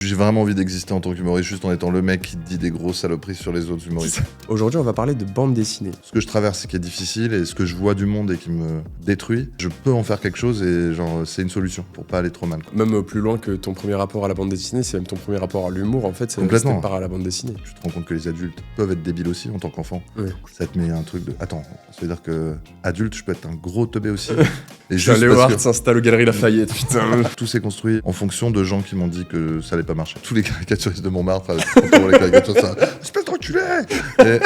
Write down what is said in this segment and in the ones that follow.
J'ai vraiment envie d'exister en tant qu'humoriste, juste en étant le mec qui dit des grosses saloperies sur les autres humoristes. Aujourd'hui, on va parler de bande dessinée. Ce que je traverse, qui est difficile, et ce que je vois du monde et qui me détruit, je peux en faire quelque chose et genre c'est une solution pour pas aller trop mal. Même plus loin que ton premier rapport à la bande dessinée, c'est même ton premier rapport à l'humour, en fait, c'est Complètement. par à la bande dessinée. Tu te rends compte que les adultes peuvent être débiles aussi en tant qu'enfants. Ouais. Ça te met un truc de... Attends, ça veut dire que adulte, je peux être un gros teubé aussi. Et Putain, juste Léo parce Hart que s'installe aux Galeries Lafayette, putain. tout s'est construit en fonction de gens qui m'ont dit que ça allait pas marcher. Tous les caricaturistes de Montmartre, les caricatures, ça... Espèce d'enculé. Et...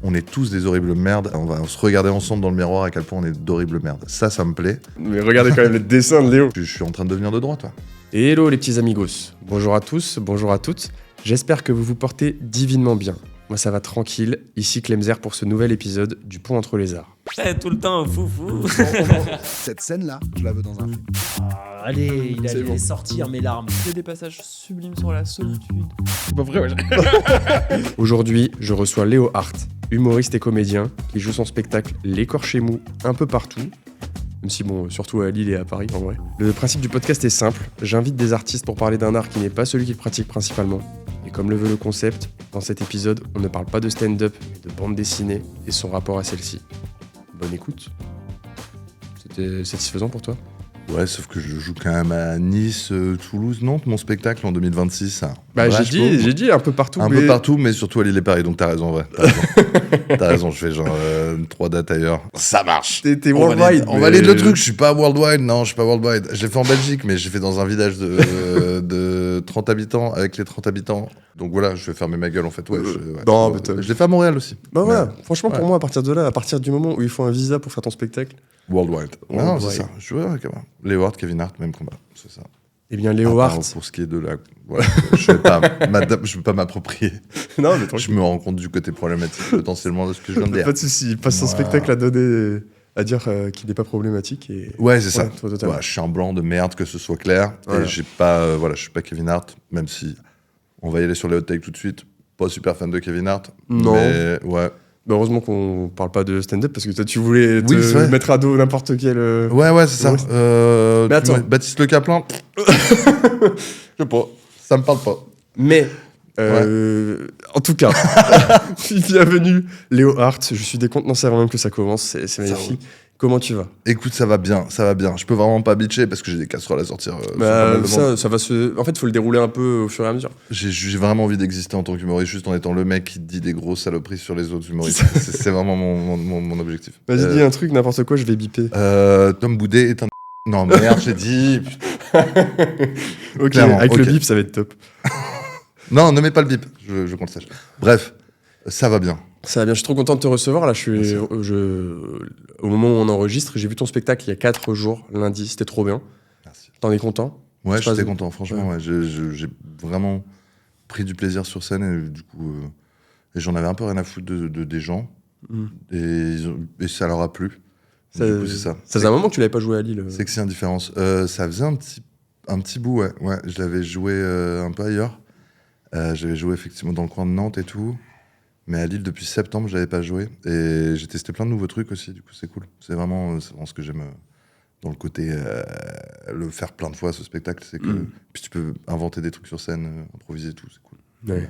On est tous des horribles merdes. On va se regarder ensemble dans le miroir à quel point on est d'horribles merdes. Ça me plaît. Mais regardez quand même les dessins de Léo. Je suis en train de devenir de droite, toi. Et hello les petits amigos. Bonjour à tous, bonjour à toutes. J'espère que vous vous portez divinement bien. Moi ça va tranquille. Ici Clemzer pour ce nouvel épisode du Pont entre les arts. Tout le temps, foufou. Cette scène-là, je la veux dans un film. Allez, il C'est allait bon. sortir mes larmes. Il y a des passages sublimes sur la solitude. C'est pas vrai, Aujourd'hui, je reçois Léo Hart, humoriste et comédien, qui joue son spectacle L'écorché mou un peu partout. Même si, bon, surtout à Lille et à Paris, en vrai. Le principe du podcast est simple. J'invite des artistes pour parler d'un art qui n'est pas celui qu'ils pratiquent principalement. Et comme le veut le concept, dans cet épisode, on ne parle pas de stand-up, mais de bande dessinée et son rapport à celle-ci. Bonne écoute. C'était satisfaisant pour toi ? Ouais, sauf que je joue quand même à Nice, Toulouse, Nantes, mon spectacle en 2026. Bah, Ouais, j'ai dit un peu partout. un peu partout, mais surtout à Lille et Paris, donc t'as raison, ouais. T'as raison, je fais genre 3 dates ailleurs. Ça marche. T'es On worldwide. on valide le truc, je suis pas worldwide, non, je suis pas worldwide. Je l'ai fait en Belgique, mais j'ai fait dans un village de 30 habitants, avec les 30 habitants. Donc voilà, je vais fermer ma gueule en fait. Ouais, non, ouais. mais t'as- Je l'ai fait à Montréal aussi. Bah voilà, Mais franchement pour ouais. moi à partir de là, à partir du moment où il faut un visa pour faire ton spectacle, Worldwide. Non, Worldwide. c'est ça. Je vois, ouais, quand même. Léo Hart, Kevin Hart, même combat. C'est ça. eh bien Léo À part Hart. pour ce qui est de la. Voilà, je vais pas m'approprier. Non mais Je me rends compte du côté problématique potentiellement de ce que je viens de dire. pas de soucis, il passe son Voilà. spectacle à donner, à dire qu'il n'est pas problématique et. Ouais, c'est ça. toi, totalement. Ouais, je suis un blanc de merde, que ce soit clair. Voilà. Et j'ai pas, je suis pas Kevin Hart, même si on va y aller sur les hot takes tout de suite. Pas super fan de Kevin Hart. Non. Mais ouais. Bah, heureusement qu'on parle pas de stand-up parce que toi tu voulais Oui, c'est vrai. mettre à dos n'importe quel. Ouais, c'est ça. Ouais. Mais attends. Baptiste Le Caplin. Je sais pas. Ça me parle pas. Mais. En tout cas, bienvenue Léo Hart. Je suis décontenancé avant même que ça commence, c'est magnifique. Comment tu vas ? Écoute, ça va bien. Je peux vraiment pas bitcher parce que j'ai des casseroles à sortir. sur pas mal de monde. ça va se. En fait, il faut le dérouler un peu au fur et à mesure. J'ai vraiment envie d'exister en tant qu'humoriste, juste en étant le mec qui dit des grosses saloperies sur les autres humoristes. C'est vraiment mon objectif. Vas-y, dis un truc, n'importe quoi, je vais biper. Tom Boudet est un... Non, merde, j'ai dit... Ok, Clairement, avec ok. le bip, ça va être top. Non, ne mets pas le bip, je veux qu'on le sache. Bref, ça va bien. Ça va bien, je suis trop content de te recevoir. Là, au moment où on enregistre, j'ai vu ton spectacle il y a 4 jours, lundi, c'était trop bien. Merci. T'en es content ? Ouais, Ça passe j'étais bien. content, franchement. Ouais. J'ai vraiment pris du plaisir sur scène et du coup... et j'en avais un peu rien à foutre des gens. Mm. Et ça leur a plu. Ça, Du coup, c'est ça. Ça faisait un moment que tu l'avais pas joué à Lille. C'est que c'est indifférence. Ça faisait un petit bout, ouais. Ouais, je l'avais joué un peu ailleurs. J'avais joué effectivement dans le coin de Nantes et tout. Mais à Lille, depuis septembre, je n'avais pas joué. Et j'ai testé plein de nouveaux trucs aussi, du coup, c'est cool. C'est vraiment ce que j'aime dans le côté... le faire plein de fois, ce spectacle, c'est que... Puis tu peux inventer des trucs sur scène, improviser et tout, c'est cool. Ouais.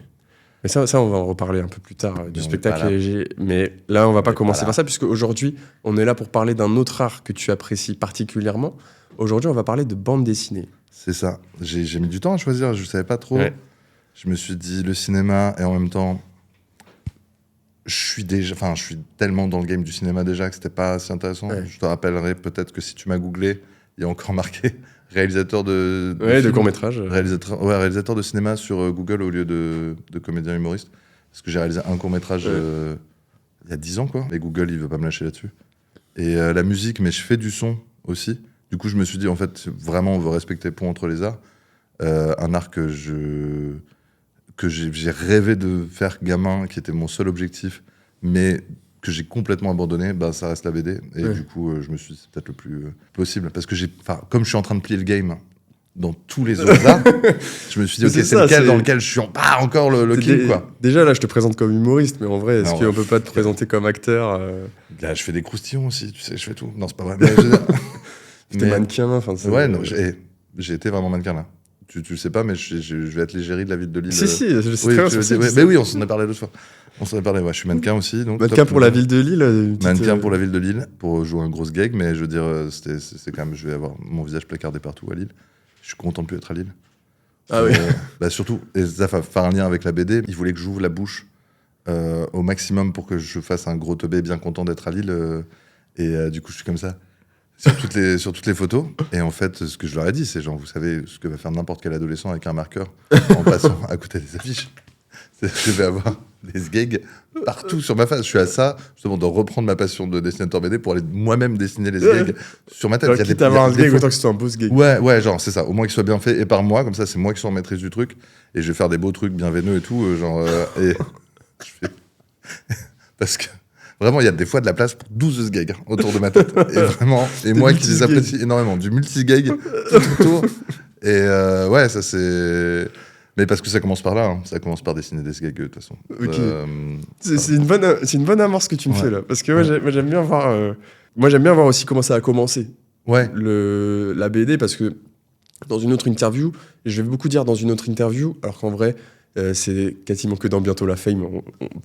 Mais ça, on va en reparler un peu plus tard du on est spectacle. pas là. Mais là, on va pas est commencer pas là. par ça, puisque aujourd'hui, on est là pour parler d'un autre art que tu apprécies particulièrement. Aujourd'hui, on va parler de bande dessinée. C'est ça. J'ai mis du temps à choisir, je ne savais pas trop. Ouais. Je me suis dit le cinéma et en même temps... Je suis tellement dans le game du cinéma déjà que c'était pas assez intéressant. Ouais. Je te rappellerai peut-être que si tu m'as googlé, il y a encore marqué réalisateur de Ouais, de film. court-métrage. Réalisateur de cinéma sur Google au lieu de comédien humoriste. Parce que j'ai réalisé un court-métrage il y a 10 ans, quoi. Et Google, il veut pas me lâcher là-dessus. Et la musique, mais je fais du son aussi. Du coup, je me suis dit, en fait, vraiment, on veut respecter Pont entre les arts. Un art que j'ai rêvé de faire gamin, qui était mon seul objectif, mais que j'ai complètement abandonné, bah, ça reste la BD. Et Ouais. du coup, je me suis dit, c'est peut-être le plus possible. Parce que comme je suis en train de plier le game dans tous les autres arts, je me suis dit, Mais ok, c'est c'est ça, lequel c'est- dans lequel je suis pas encore le king, quoi. Déjà, là, je te présente comme humoriste, mais en vrai, est-ce Non, qu'on ouais. peut pas te présenter comme acteur Là, je fais des croustillons aussi, tu sais, je fais tout. Non, c'est pas vrai. Mais je veux dire- T'es mais- mannequin, enfin. Ouais, non, j'ai été vraiment mannequin là. Tu le sais pas, mais je vais être l'égérie de la ville de Lille. Si, je sais Oui, très bien tu ce que le sais, c'est. mais oui, on s'en a parlé l'autre fois. Ouais, je suis mannequin aussi. Donc Mannequin top. pour la ville de Lille. une petite, Mannequin pour la ville de Lille, pour jouer un gros gag, mais je veux dire, c'est quand même, je vais avoir mon visage placardé partout à Lille. Je suis content de plus être à Lille. Ah oui. Bah surtout, et ça va faire un lien avec la BD, il voulait que j'ouvre la bouche au maximum pour que je fasse un gros teubé bien content d'être à Lille. Du coup, je suis comme ça. Sur toutes les photos. Et en fait, ce que je leur ai dit, c'est genre, vous savez ce que va faire n'importe quel adolescent avec un marqueur en passant à côté des affiches. Je vais avoir des gags partout sur ma face. Je suis à ça, justement, de reprendre ma passion de dessinateur BD pour aller moi-même dessiner les gags sur ma tête. Alors, quitte à avoir un gag, autant que ce soit un beau gag. Ouais, genre, c'est ça. Au moins qu'il soit bien fait et par moi, comme ça, c'est moi qui suis en maîtrise du truc. Et je vais faire des beaux trucs bien veineux et tout. Et je fais... Parce que vraiment, il y a des fois de la place pour 12 gags autour de ma tête. Et vraiment, et moi qui les apprécie énormément. Du multi-gag tout autour. Et ouais, ça c'est. Mais parce que ça commence par là, hein. Ça commence par dessiner des gags de toute façon. Ok. C'est une bonne amorce que tu me Ouais. fais là. Parce que moi, j'aime bien voir. Moi, j'aime bien voir aussi comment ça a commencé. Ouais. La BD, parce que dans une autre interview, et je vais beaucoup dire dans une autre interview, alors qu'en vrai, c'est quasiment que dans Bientôt la Fame,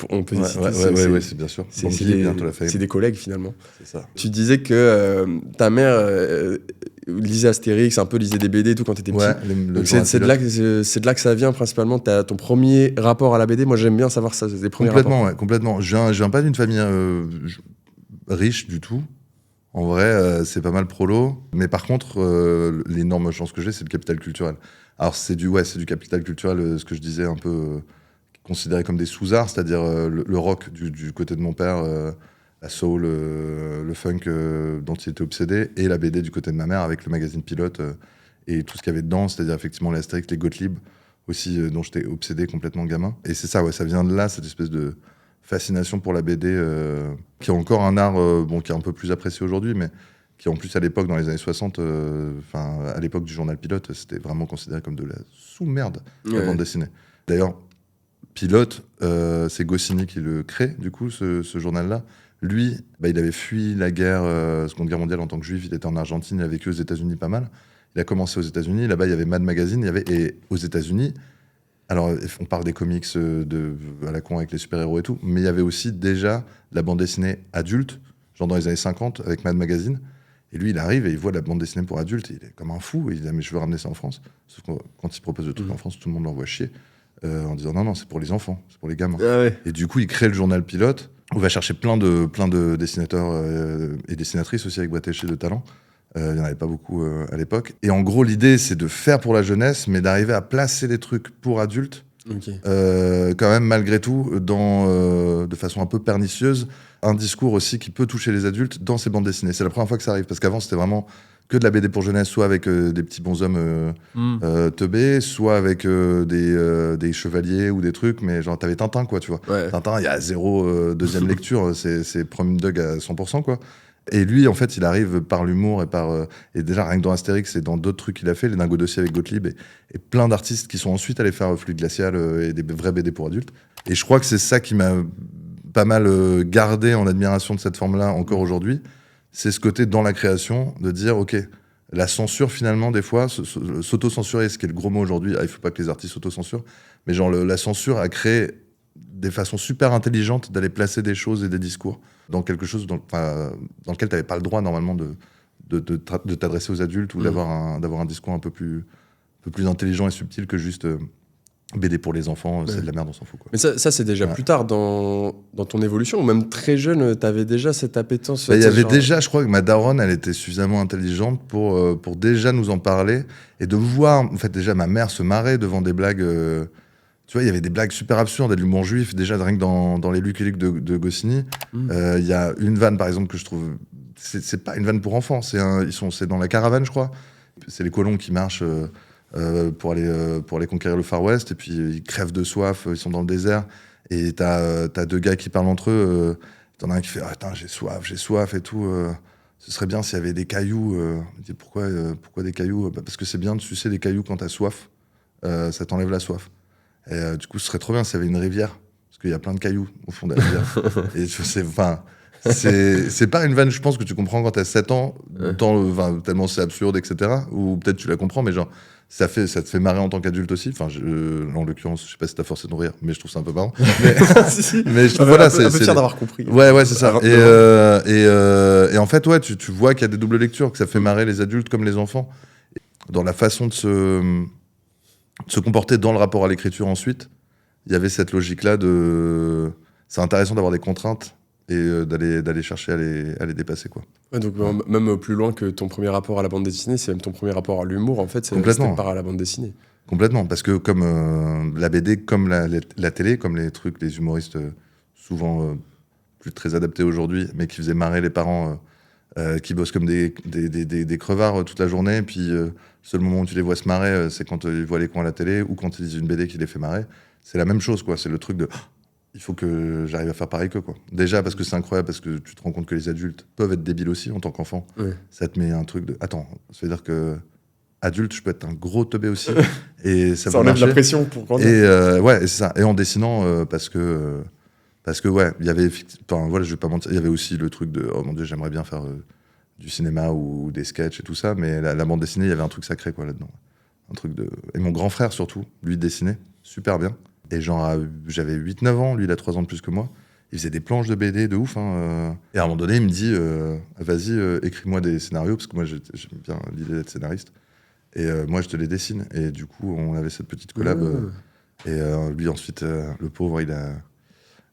on peut citer. Ouais, c'est bien sûr. C'est Banquier, bientôt la fame. c'est des collègues finalement. C'est ça. Tu disais que ta mère lisait Astérix, un peu lisait des BD et tout quand t'étais petit. Ouais, Donc c'est de là que ça vient principalement. T'as ton premier rapport à la BD. Moi j'aime bien savoir ça, c'est des premiers rapports. Complètement, ouais, complètement. Je viens pas d'une famille riche du tout. En vrai, c'est pas mal prolo. Mais par contre, l'énorme chance que j'ai, c'est le capital culturel. Alors, c'est du capital culturel, ce que je disais, un peu considéré comme des sous-arts, c'est-à-dire le rock du côté de mon père, la soul, le funk dont il était obsédé, et la BD du côté de ma mère avec le magazine Pilote et tout ce qu'il y avait dedans, c'est-à-dire effectivement les Astérix, les Gottlieb, aussi, dont j'étais obsédé complètement gamin. Et c'est ça, ouais, ça vient de là, cette espèce de fascination pour la BD, qui est encore un art qui est un peu plus apprécié aujourd'hui, mais qui en plus à l'époque, dans les années 60, à l'époque du journal Pilote, c'était vraiment considéré comme de la sous-merde, la bande dessinée. D'ailleurs, Pilote, c'est Goscinny qui le crée, du coup, ce journal-là. Lui, il avait fui la Seconde Guerre mondiale en tant que juif, il était en Argentine, il a vécu aux États-Unis pas mal. Il a commencé aux États-Unis, là-bas il y avait Mad Magazine, et aux États-Unis, alors on parle des comics à la con avec les super-héros et tout, mais il y avait aussi déjà la bande dessinée adulte, genre dans les années 50 avec Mad Magazine. Et lui, il arrive et il voit la bande dessinée pour adultes, et il est comme un fou, et il dit mais je veux ramener ça en France. Sauf que quand il propose le truc en France, tout le monde l'envoie chier, en disant non, c'est pour les enfants, c'est pour les gamins. Ah ouais. Et du coup, il crée le journal Pilote, où il va chercher plein de dessinateurs et dessinatrices aussi avec boîte de talent. Il n'y en avait pas beaucoup à l'époque. Et en gros, l'idée, c'est de faire pour la jeunesse, mais d'arriver à placer des trucs pour adultes, quand même, malgré tout, de façon un peu pernicieuse, un discours aussi qui peut toucher les adultes dans ces bandes dessinées. C'est la première fois que ça arrive, parce qu'avant, c'était vraiment que de la BD pour jeunesse, soit avec des petits bonshommes teubés, soit avec des chevaliers ou des trucs, mais genre, t'avais Tintin, quoi, tu vois. Ouais. Tintin, il y a zéro deuxième lecture, c'est Prom Dog à 100%, quoi. Et lui, en fait, il arrive par l'humour et déjà, rien que dans Astérix et dans d'autres trucs qu'il a fait, les Dingos dossiers avec Gottlieb et plein d'artistes qui sont ensuite allés faire Fluide Glacial et des vrais BD pour adultes. Et je crois que c'est ça qui m'a pas mal gardé en admiration de cette forme-là encore aujourd'hui. C'est ce côté dans la création de dire, OK, la censure, finalement, des fois, s'auto-censurer, ce qui est le gros mot aujourd'hui, il faut pas que les artistes s'auto-censurent, mais genre la censure a créé des façons super intelligentes d'aller placer des choses et des discours dans quelque chose dans lequel tu n'avais pas le droit, normalement, de t'adresser aux adultes ou d'avoir un discours un peu plus intelligent et subtil que juste BD pour les enfants, c'est de la merde, on s'en fout, quoi. Mais ça c'est déjà plus tard dans ton évolution, ou même très jeune, t'avais déjà cette appétence. Il y avait déjà, je crois que ma daronne, elle était suffisamment intelligente pour déjà nous en parler et de voir, en fait, déjà ma mère se marrer devant des blagues. Tu vois, il y avait des blagues super absurdes, de l'humour juif, déjà rien que dans les Lucky Luke de Goscinny. Il y a une vanne, par exemple, que je trouve. C'est pas une vanne pour enfants, c'est dans la caravane, je crois. C'est les colons qui marchent pour aller conquérir le Far West, et puis ils crèvent de soif, ils sont dans le désert, et t'as deux gars qui parlent entre eux. T'en as un qui fait attends, j'ai soif et tout. Ce serait bien s'il y avait des cailloux. Il dit pourquoi des cailloux? Parce que c'est bien de sucer des cailloux quand t'as soif. Ça t'enlève la soif. Et du coup, ce serait trop bien s'il y avait une rivière, parce qu'il y a plein de cailloux au fond de la rivière. Et c'est pas une vanne, je pense, que tu comprends quand t'as 7 ans, tellement c'est absurde, etc. Ou peut-être tu la comprends, mais genre, ça te fait marrer en tant qu'adulte aussi. Enfin, en l'occurrence, je sais pas si t'as forcé de rire, mais je trouve ça un peu marrant. Mais je trouve, voilà, un peu fier d'avoir compris. Ouais, c'est ça. Alors, Et en fait, ouais, tu vois qu'il y a des doubles lectures, que ça fait marrer les adultes comme les enfants. Dans la façon de se comporter dans le rapport à l'écriture ensuite, il y avait cette logique-là de... C'est intéressant d'avoir des contraintes et d'aller chercher à les dépasser, quoi. Ouais, donc même plus loin que ton premier rapport à la bande dessinée, c'est même ton premier rapport à l'humour, en fait, c'est Complètement. cette part à la bande dessinée. Complètement, parce que comme la BD, comme la télé, comme les trucs, les humoristes souvent plus très adaptés aujourd'hui, mais qui faisaient marrer les parents qui bossent comme des crevards toute la journée, et puis le seul moment où tu les vois se marrer, c'est quand ils voient les cons à la télé ou quand ils lisent une BD qui les fait marrer. C'est la même chose, quoi. C'est le truc de il faut que j'arrive à faire pareil qu'eux, quoi. Déjà parce que c'est incroyable, parce que tu te rends compte que les adultes peuvent être débiles aussi en tant qu'enfants. Ouais. Ça te met un truc de attends, ça veut dire que adulte, je peux être un gros teubé aussi, et ça peut enlève marcher. la pression pour grandir. Et ouais, et c'est ça. Et en dessinant, parce que ouais, il y avait, enfin voilà, je vais pas mentir, il y avait aussi le truc de oh mon dieu, j'aimerais bien faire du cinéma ou des sketchs et tout ça, mais la bande dessinée, il y avait un truc sacré, quoi, là-dedans. Un truc de... Et mon grand frère surtout, lui dessinait super bien. Et genre, j'avais 8-9 ans, lui il a 3 ans de plus que moi. Il faisait des planches de BD de ouf. Hein. Et à un moment donné, il me dit vas-y, écris-moi des scénarios, parce que moi j'aime bien l'idée d'être scénariste. Et moi je te les dessine. Et du coup, on avait cette petite collab. Et lui ensuite, le pauvre, il a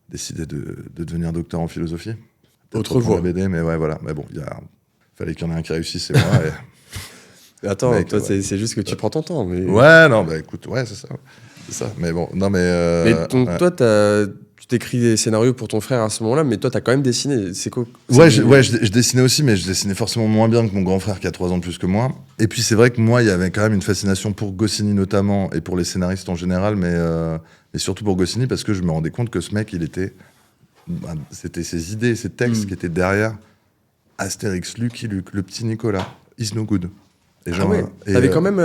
décidé de devenir docteur en philosophie. Autre voie. La BD, mais ouais, voilà. Mais bon, fallait qu'il y en ait un qui réussisse, c'est moi. Attends, mec, toi, ouais. c'est juste que tu prends ton temps. Mais... Ouais, non, bah écoute, ouais, c'est ça. C'est ça. Mais bon, non, mais. Mais donc, ouais. toi, tu t'écris des scénarios pour ton frère à ce moment-là, mais toi, t'as quand même dessiné. C'est quoi Je dessinais aussi, mais je dessinais forcément moins bien que mon grand frère qui a 3 ans de plus que moi. Et puis c'est vrai que moi, il y avait quand même une fascination pour Goscinny notamment, et pour les scénaristes en général, mais surtout pour Goscinny, parce que je me rendais compte que ce mec, c'était ses idées, ses textes qui étaient derrière Astérix, Lucky Luke, le petit Nicolas, Is No Good. Et genre, ouais. T'avais quand même...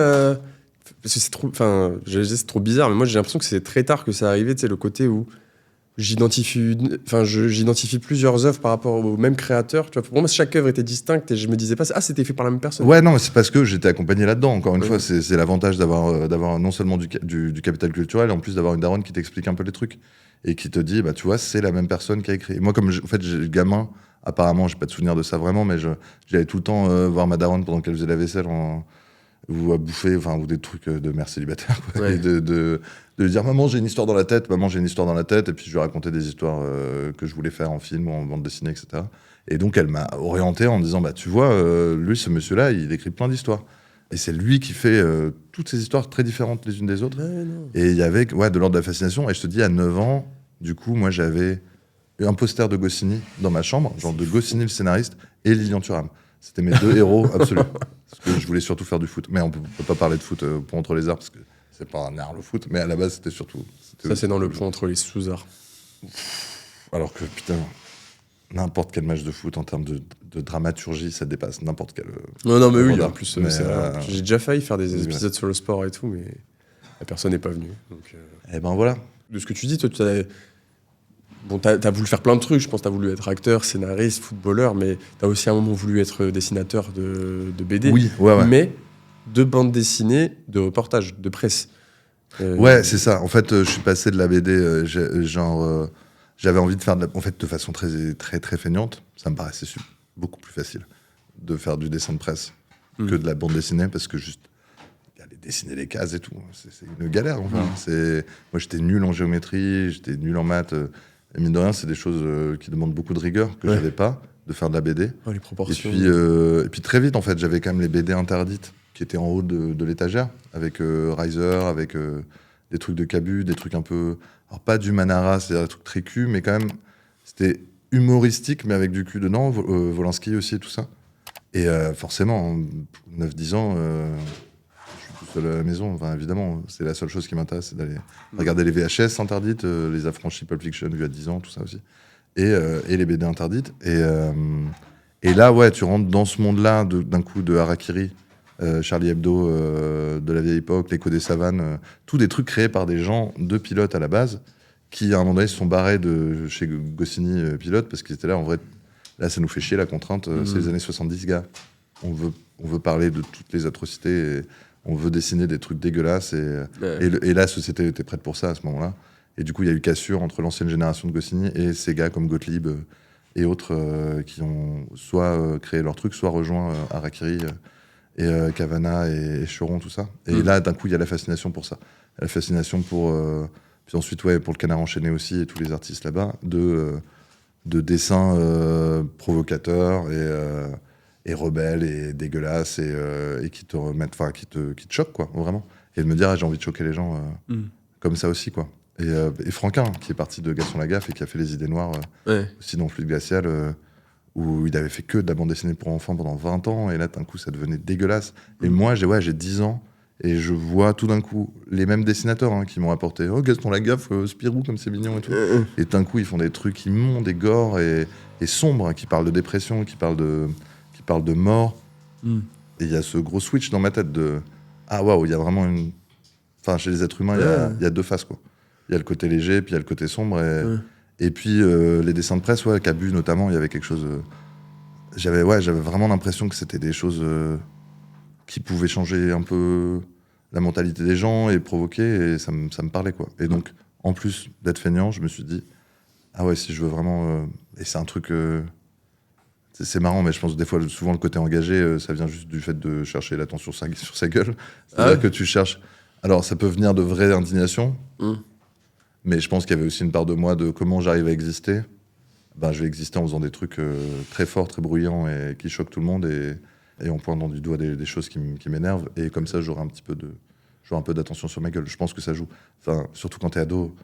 Parce que c'est trop... Enfin, c'est trop bizarre, mais moi, j'ai l'impression que c'est très tard que ça arrivait, tu sais, le côté où j'identifie plusieurs œuvres par rapport au même créateur. Tu vois, pour moi, chaque œuvre était distincte et je me disais pas, c'était fait par la même personne. Ouais, non, mais c'est parce que j'étais accompagné là-dedans. Encore une fois, c'est l'avantage d'avoir non seulement du capital culturel, et en plus d'avoir une daronne qui t'explique un peu les trucs et qui te dit, bah tu vois, c'est la même personne qui a écrit. Et moi, comme en fait, j'ai le gamin, apparemment, j'ai pas de souvenir de ça vraiment, mais j'allais tout le temps voir ma daronne pendant qu'elle faisait la vaisselle ou à bouffer, ou des trucs de mère célibataire, quoi. Ouais. Et de lui dire maman j'ai une histoire dans la tête, et puis je lui racontais des histoires que je voulais faire en film ou en bande dessinée, etc. Et donc elle m'a orienté en me disant bah tu vois, lui ce monsieur là il écrit plein d'histoires et c'est lui qui fait toutes ces histoires très différentes les unes des autres. Et il y avait de l'ordre de la fascination. Et je te dis, à 9 ans, du coup moi j'avais un poster de Goscinny dans ma chambre, genre de Goscinny le scénariste et Lilian Thuram. C'était mes 2 héros absolus. Parce que je voulais surtout faire du foot. Mais on peut pas parler de foot pour Entre les Arts, parce que c'est pas un art le foot. Mais à la base, c'était surtout... Ça, c'est dans le pont entre les sous-arts. Alors que, putain, n'importe quel match de foot en termes de dramaturgie, ça dépasse n'importe quel... Non, mais oui, Vendeur. en plus, Mais, c'est vrai. J'ai déjà failli faire des ouais. épisodes sur le sport et tout, mais la personne n'est pas venue. Donc, Et ben voilà. de ce que tu dis, toi, t'as voulu faire plein de trucs. Je pense que t'as voulu être acteur, scénariste, footballeur, mais t'as aussi à un moment voulu être dessinateur de BD. Oui, ouais. Mais de bande dessinée, de reportage, de presse. Ouais, c'est ça. En fait, je suis passé de la BD, j'avais envie de faire de façon très, très, très feignante. Ça me paraissait beaucoup plus facile de faire du dessin de presse que de la bande dessinée, parce que juste aller dessiner les cases et tout, c'est une galère. Enfin. Moi, j'étais nul en géométrie, j'étais nul en maths. Et mine de rien, c'est des choses qui demandent beaucoup de rigueur que j'avais pas, de faire de la BD. Les proportions. Et puis très vite, en fait, j'avais quand même les BD interdites qui étaient en haut de l'étagère, avec Riser, avec des trucs de Cabu, des trucs un peu... Alors pas du Manara, c'est-à-dire des trucs très cul, mais quand même, c'était humoristique, mais avec du cul dedans, Volinsky aussi et tout ça. Et forcément, 9-10 ans, je suis tout seul à la maison, évidemment, c'est la seule chose qui m'intéresse, c'est d'aller regarder les VHS interdites, les affranchis Pulp Fiction vus à 10 ans, tout ça aussi, et les BD interdites. Et là, ouais, tu rentres dans ce monde-là, d'un coup, de Harakiri, Charlie Hebdo de la vieille époque, l'écho des savanes, tous des trucs créés par des gens de pilotes à la base, qui à un moment donné se sont barrés de chez Goscinny pilote, parce qu'ils étaient là en vrai, Là, ça nous fait chier la contrainte. C'est les années 70, gars. On veut parler de toutes les atrocités et on veut dessiner des trucs dégueulasses. Et la société était prête pour ça à ce moment-là. Et du coup, il y a eu cassure entre l'ancienne génération de Goscinny et ces gars comme Gottlieb et autres qui ont soit créé leur truc, soit rejoint Harakiri et Cavana et Choron, tout ça. Et là, d'un coup, il y a la fascination pour ça. La fascination pour... puis ensuite, pour le Canard enchaîné aussi et tous les artistes là-bas, de dessins provocateurs et rebelles et dégueulasses et qui te remettent, enfin, qui te choquent, quoi, vraiment. Et de me dire, j'ai envie de choquer les gens comme ça aussi, quoi. Et Franquin, qui est parti de Gaston Lagaffe et qui a fait Les Idées Noires aussi dans Fluide Glacial, où il avait fait que de la bande dessinée pour enfants pendant 20 ans, et là, d'un coup, ça devenait dégueulasse. Et moi, j'ai 10 ans, et je vois tout d'un coup les mêmes dessinateurs qui m'ont apporté Gaston Lagaffe, Spirou, comme c'est mignon et tout. Et d'un coup, ils font des trucs immondes et gore et sombres, qui parlent de dépression, qui parlent de mort. Et il y a ce gros switch dans ma tête de ah waouh, il y a vraiment une. Enfin, chez les êtres humains, il y a deux faces, quoi. Il y a le côté léger, puis il y a le côté sombre. Et puis les dessins de presse, Cabu notamment, il y avait quelque chose. J'avais vraiment l'impression que c'était des choses qui pouvaient changer un peu la mentalité des gens et provoquer, et ça me parlait, quoi. Et donc, en plus d'être feignant, je me suis dit, ah ouais, si je veux vraiment... et c'est un truc... c'est marrant, mais je pense que des fois, souvent, le côté engagé, ça vient juste du fait de chercher l'attention sur sa gueule. C'est-à-dire que tu cherches... Alors, ça peut venir de vraie indignation, mais je pense qu'il y avait aussi une part de moi de comment j'arrive à exister. Je vais exister en faisant des trucs très forts, très bruyants et qui choquent tout le monde et en pointant du doigt des choses qui m'énervent. Et comme ça, j'aurai un peu d'attention sur ma gueule. Je pense que ça joue. Enfin, surtout quand t'es ado.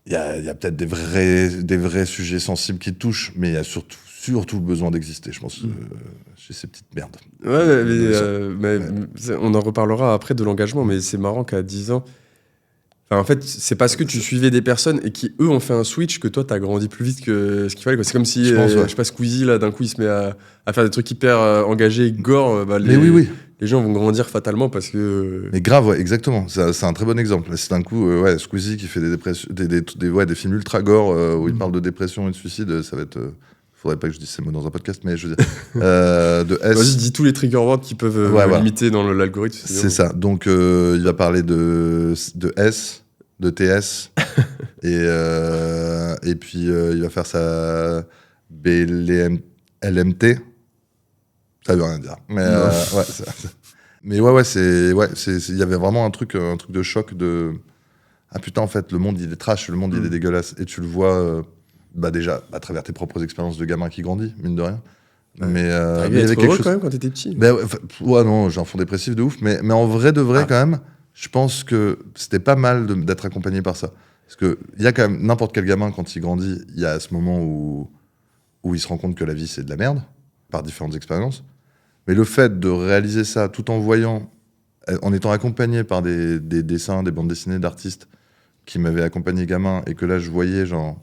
Il y a peut-être des vrais sujets sensibles qui te touchent, mais il y a surtout le besoin d'exister, je pense, chez ces petites merdes. Mais on en reparlera après de l'engagement, mais c'est marrant qu'à 10 ans... Enfin, en fait, c'est parce que tu suivais des personnes et qui, eux, ont fait un switch que toi, t'as grandi plus vite que ce qu'il fallait, quoi. C'est comme si, je sais pas, Squeezie, là, d'un coup, il se met à faire des trucs hyper engagés, gore. Oui. Les gens vont grandir fatalement parce que... Mais grave, exactement. C'est un très bon exemple. C'est d'un coup, Squeezie qui fait des films ultra gore où il parle de dépression et de suicide, ça va être... Faudrait pas que je dise ces mots dans un podcast, mais je veux dire... de S... Vas-y, dis tous les trigger words qui peuvent limiter dans l'algorithme. C'est ça. Donc, il va parler de S, de TS, et puis il va faire sa LMT. Ça veut rien dire. Mais mais il y avait vraiment un truc de choc de ah putain, en fait, le monde il est trash, le monde il est dégueulasse, et tu le vois déjà à travers tes propres expériences de gamin qui grandit, mine de rien. Mais il y avait quelque chose quand même quand t'étais petit. Non, j'ai un fond dépressif de ouf, mais en vrai de vrai quand même, je pense que c'était pas mal d'être accompagné par ça. Parce que il y a quand même n'importe quel gamin quand il grandit, il y a ce moment où il se rend compte que la vie c'est de la merde par différentes expériences. Mais le fait de réaliser ça tout en voyant, en étant accompagné par des dessins, des bandes dessinées d'artistes qui m'avaient accompagné gamin, et que là je voyais genre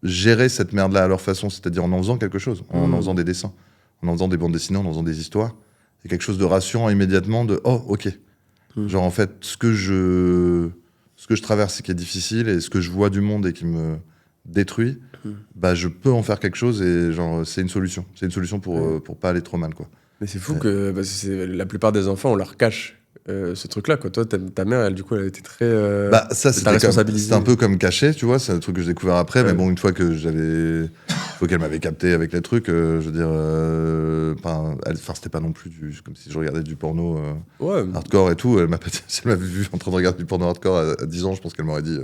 gérer cette merde-là à leur façon, c'est-à-dire en faisant quelque chose, en faisant des dessins, en faisant des bandes dessinées, en faisant des histoires. C'est quelque chose de rassurant immédiatement de « Oh, ok ». Genre en fait, ce que je traverse et qui est difficile, et ce que je vois du monde et qui me détruit, je peux en faire quelque chose, et genre c'est une solution. C'est une solution pour pas aller trop mal, quoi. Mais c'est fou que la plupart des enfants, on leur cache ce truc-là, quoi. Toi, ta mère, elle, du coup, elle était très... ça, c'était un peu comme caché, tu vois, c'est un truc que j'ai découvert après, mais bon, une fois que une fois qu'elle m'avait capté avec les trucs, je veux dire, c'était pas non plus comme si je regardais du porno hardcore et tout. Elle m'a pas dit, si elle m'avait vu en train de regarder du porno hardcore à 10 ans, je pense qu'elle m'aurait dit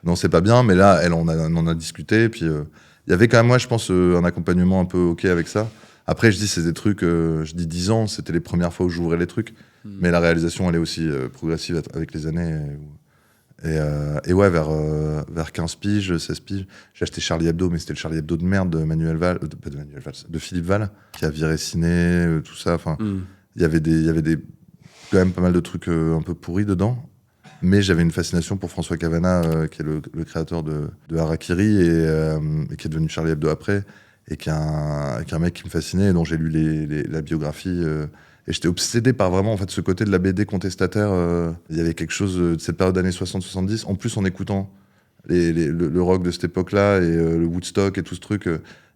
non, c'est pas bien, mais là, on en a discuté, et puis il y avait quand même, moi, je pense, un accompagnement un peu ok avec ça. Après, je dis, c'est des trucs, je dis 10 ans, c'était les premières fois où j'ouvrais les trucs, mais la réalisation, elle est aussi progressive avec les années. Et vers 15 piges, 16 piges, j'ai acheté Charlie Hebdo, mais c'était le Charlie Hebdo de merde de Philippe Val, qui a viré ciné, tout ça. Enfin, il y avait quand même pas mal de trucs un peu pourris dedans. Mais j'avais une fascination pour François Cavana, qui est le créateur de Harakiri, et qui est devenu Charlie Hebdo après, et qui est un mec qui me fascinait, et dont j'ai lu la biographie. Et j'étais obsédé par vraiment en fait, ce côté de la BD contestataire. Il y avait quelque chose de cette période années 60-70. En plus, en écoutant le rock de cette époque-là, et le Woodstock et tout ce truc,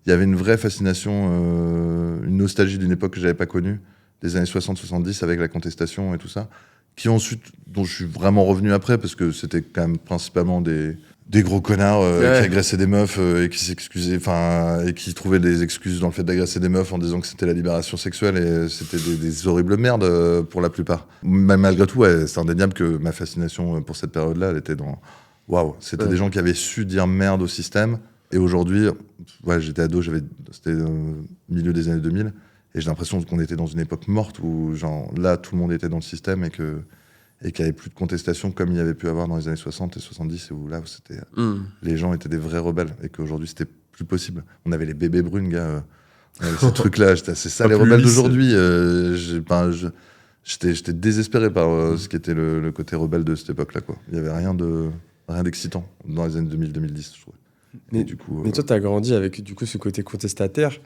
il y avait une vraie fascination, une nostalgie d'une époque que j'avais pas connue, des années 60-70 avec la contestation et tout ça, qui ensuite, dont je suis vraiment revenu après, parce que c'était quand même principalement des gros connards qui agressaient des meufs et qui s'excusaient, enfin, et qui trouvaient des excuses dans le fait d'agresser des meufs en disant que c'était la libération sexuelle, et c'était des horribles merdes pour la plupart. Mais malgré tout, ouais, c'est indéniable que ma fascination pour cette période-là, elle était dans... Waouh, c'était des gens qui avaient su dire merde au système. Et aujourd'hui, ouais, j'étais ado, c'était milieu des années 2000, et j'ai l'impression qu'on était dans une époque morte où, genre, là, tout le monde était dans le système et qu'il n'y avait plus de contestation comme il y avait pu avoir dans les années 60 et 70, où là, c'était, les gens étaient des vrais rebelles, et qu'aujourd'hui, c'était plus possible. On avait les bébés brunes, gars. Ces trucs-là, c'est ça les rebelles d'aujourd'hui. J'étais désespéré par ce qui était le côté rebelle de cette époque-là, quoi. Il n'y avait rien d'excitant dans les années 2000-2010, je trouve. Mais toi, tu as grandi avec du coup ce côté contestataire.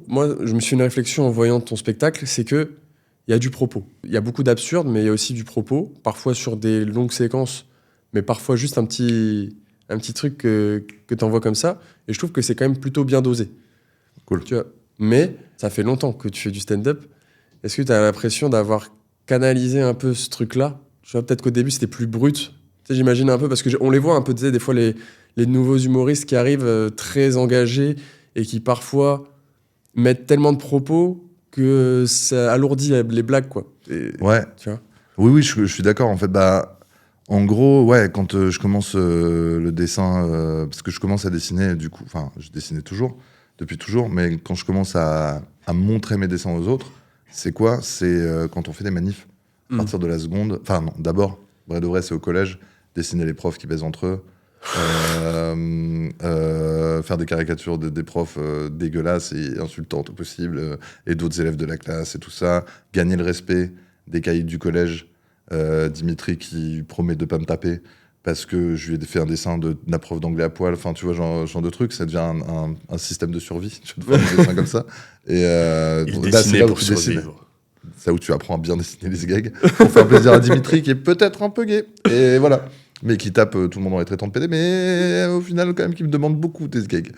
Moi, je me suis fait une réflexion en voyant ton spectacle, c'est que il y a du propos. Il y a beaucoup d'absurde, mais il y a aussi du propos, parfois sur des longues séquences, mais parfois juste un petit truc que tu envoies comme ça. Et je trouve que c'est quand même plutôt bien dosé. Cool. Tu vois, mais ça fait longtemps que tu fais du stand-up. Est-ce que tu as l'impression d'avoir canalisé un peu ce truc-là? Tu vois, peut-être qu'au début, c'était plus brut. Tu sais, j'imagine un peu, parce qu'on les voit un peu, tu sais, des fois, les nouveaux humoristes qui arrivent très engagés et qui parfois mettent tellement de propos que ça alourdit les blagues, quoi. Ouais. Tu vois. Oui, je suis d'accord. En fait, en gros, ouais, quand je commence le dessin, parce que je commence à dessiner, du coup, enfin, je dessinais toujours, depuis toujours, mais quand je commence à montrer mes dessins aux autres, c'est quoi? C'est quand on fait des manifs. À partir de la seconde, enfin, non, d'abord, vrai de vrai, c'est au collège, dessiner les profs qui baisent entre eux, faire des caricatures des profs dégueulasses et insultantes au possible, et d'autres élèves de la classe et tout ça, gagner le respect des caïds du collège, Dimitri qui promet de pas me taper parce que je lui ai fait un dessin de la prof d'anglais à poil, enfin tu vois, genre de truc, ça devient un système de survie, tu vois, des dessins comme ça. Et Il là, c'est là où pour tu dessines. survivre. C'est là où tu apprends à bien dessiner les gags pour faire plaisir à Dimitri qui est peut-être un peu gay, et voilà, mais qui tape tout le monde en les traitant de pédé, mais au final quand même qui me demande beaucoup des gags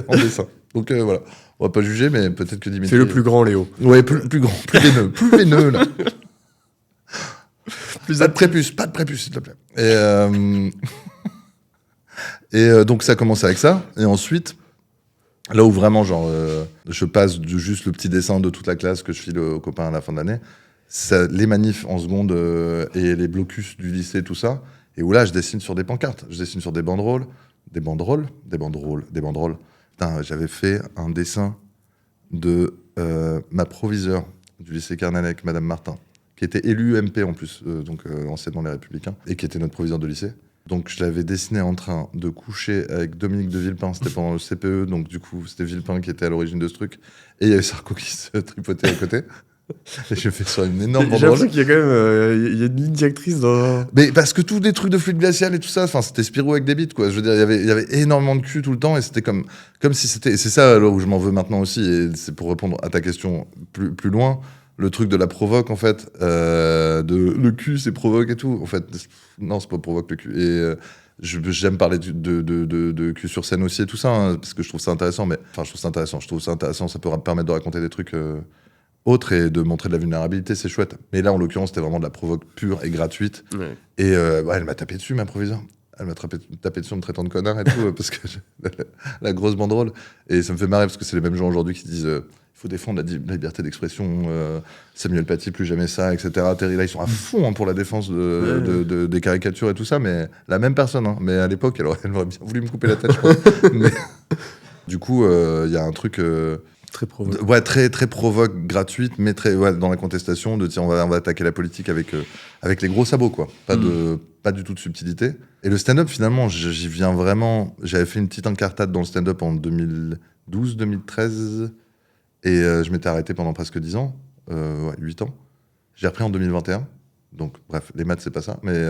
en dessin. Donc voilà, on va pas juger, mais peut-être que Dimitri... Fais le plus grand, Léo. Ouais, plus grand, plus veineux là. Pas de prépuce, s'il te plaît. Et donc ça commence avec ça, et ensuite, là où vraiment, genre, je passe de juste le petit dessin de toute la classe que je file aux copains à la fin de l'année, les manifs en seconde et les blocus du lycée, tout ça, et où là, je dessine sur des pancartes, je dessine sur des banderoles. Putain, j'avais fait un dessin de ma proviseure du lycée Carnalec, Madame Martin, qui était élue MP en plus, donc anciennement les Républicains, et qui était notre proviseur de lycée. Donc je l'avais dessiné en train de coucher avec Dominique de Villepin, c'était pendant le CPE, donc du coup c'était Villepin qui était à l'origine de ce truc, et il y avait Sarko qui se tripotait à côté. Et je fais sur une énorme J'ai banderole. l'impression qu'il y a quand même il y a une ligne directrice dans... Mais parce que tous des trucs de fluide glacial et tout ça, enfin c'était Spirou avec des bites, quoi. Je veux dire, il y avait énormément de cul tout le temps, et c'était comme si c'était... Et c'est ça alors où je m'en veux maintenant aussi, et c'est pour répondre à ta question plus loin, le truc de la provoque, en fait, de le cul, c'est provoque et tout. En fait, non, c'est pas provoque le cul. Et j'aime parler de cul sur scène aussi et tout ça, hein, parce que je trouve ça intéressant. Mais enfin, je trouve ça intéressant. Ça peut permettre de raconter des trucs autres et de montrer de la vulnérabilité, c'est chouette. Mais là, en l'occurrence, c'était vraiment de la provoque pure et gratuite. Ouais. Et elle m'a tapé dessus, ma proviseure. Elle m'a tapé dessus en me traitant de connard et tout, parce que la grosse banderole. Et ça me fait marrer, parce que c'est les mêmes gens aujourd'hui qui disent il faut défendre la liberté d'expression, Samuel Paty, plus jamais ça, etc. Là, ils sont à fond pour la défense des caricatures et tout ça, mais la même personne. Hein. Mais à l'époque, elle aurait bien voulu me couper la tête, je crois. Mais, du coup, il y a un truc... Très provoque. Ouais, très, très provoque, gratuite, mais très dans la contestation, de dire on va attaquer la politique avec les gros sabots, quoi. Pas du tout de subtilité. Et le stand-up, finalement, j'y viens vraiment... J'avais fait une petite incartade dans le stand-up en 2012-2013, et je m'étais arrêté pendant presque 10 ans, 8 ans. J'ai repris en 2021, donc bref, les maths, c'est pas ça, mais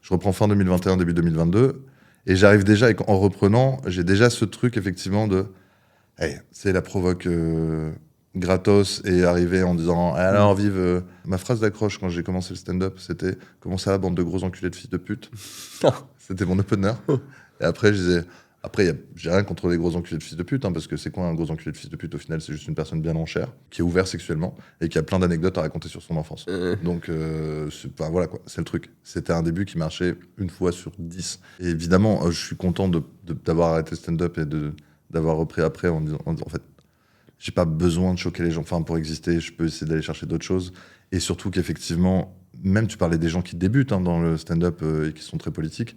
je reprends fin 2021, début 2022, et j'arrive déjà, en reprenant, j'ai déjà ce truc, effectivement, de... Hey, c'est la provoque gratos, et arriver en disant alors vive ma phrase d'accroche quand j'ai commencé le stand-up, c'était comment ça va, bande de gros enculés de fils de pute. C'était mon opener. Et après je disais Après, j'ai rien contre les gros enculés de fils de pute, hein, parce que c'est quoi un gros enculé de fils de pute? Au final, c'est juste une personne bien en chair, qui est ouverte sexuellement, et qui a plein d'anecdotes à raconter sur son enfance. Donc, voilà quoi, c'est le truc. C'était un début qui marchait une fois sur 10. Et évidemment, je suis content d'avoir arrêté le stand-up et d'avoir repris après en disant, en fait, j'ai pas besoin de choquer les gens. Enfin, pour exister, je peux essayer d'aller chercher d'autres choses. Et surtout qu'effectivement, même tu parlais des gens qui débutent dans le stand-up et qui sont très politiques,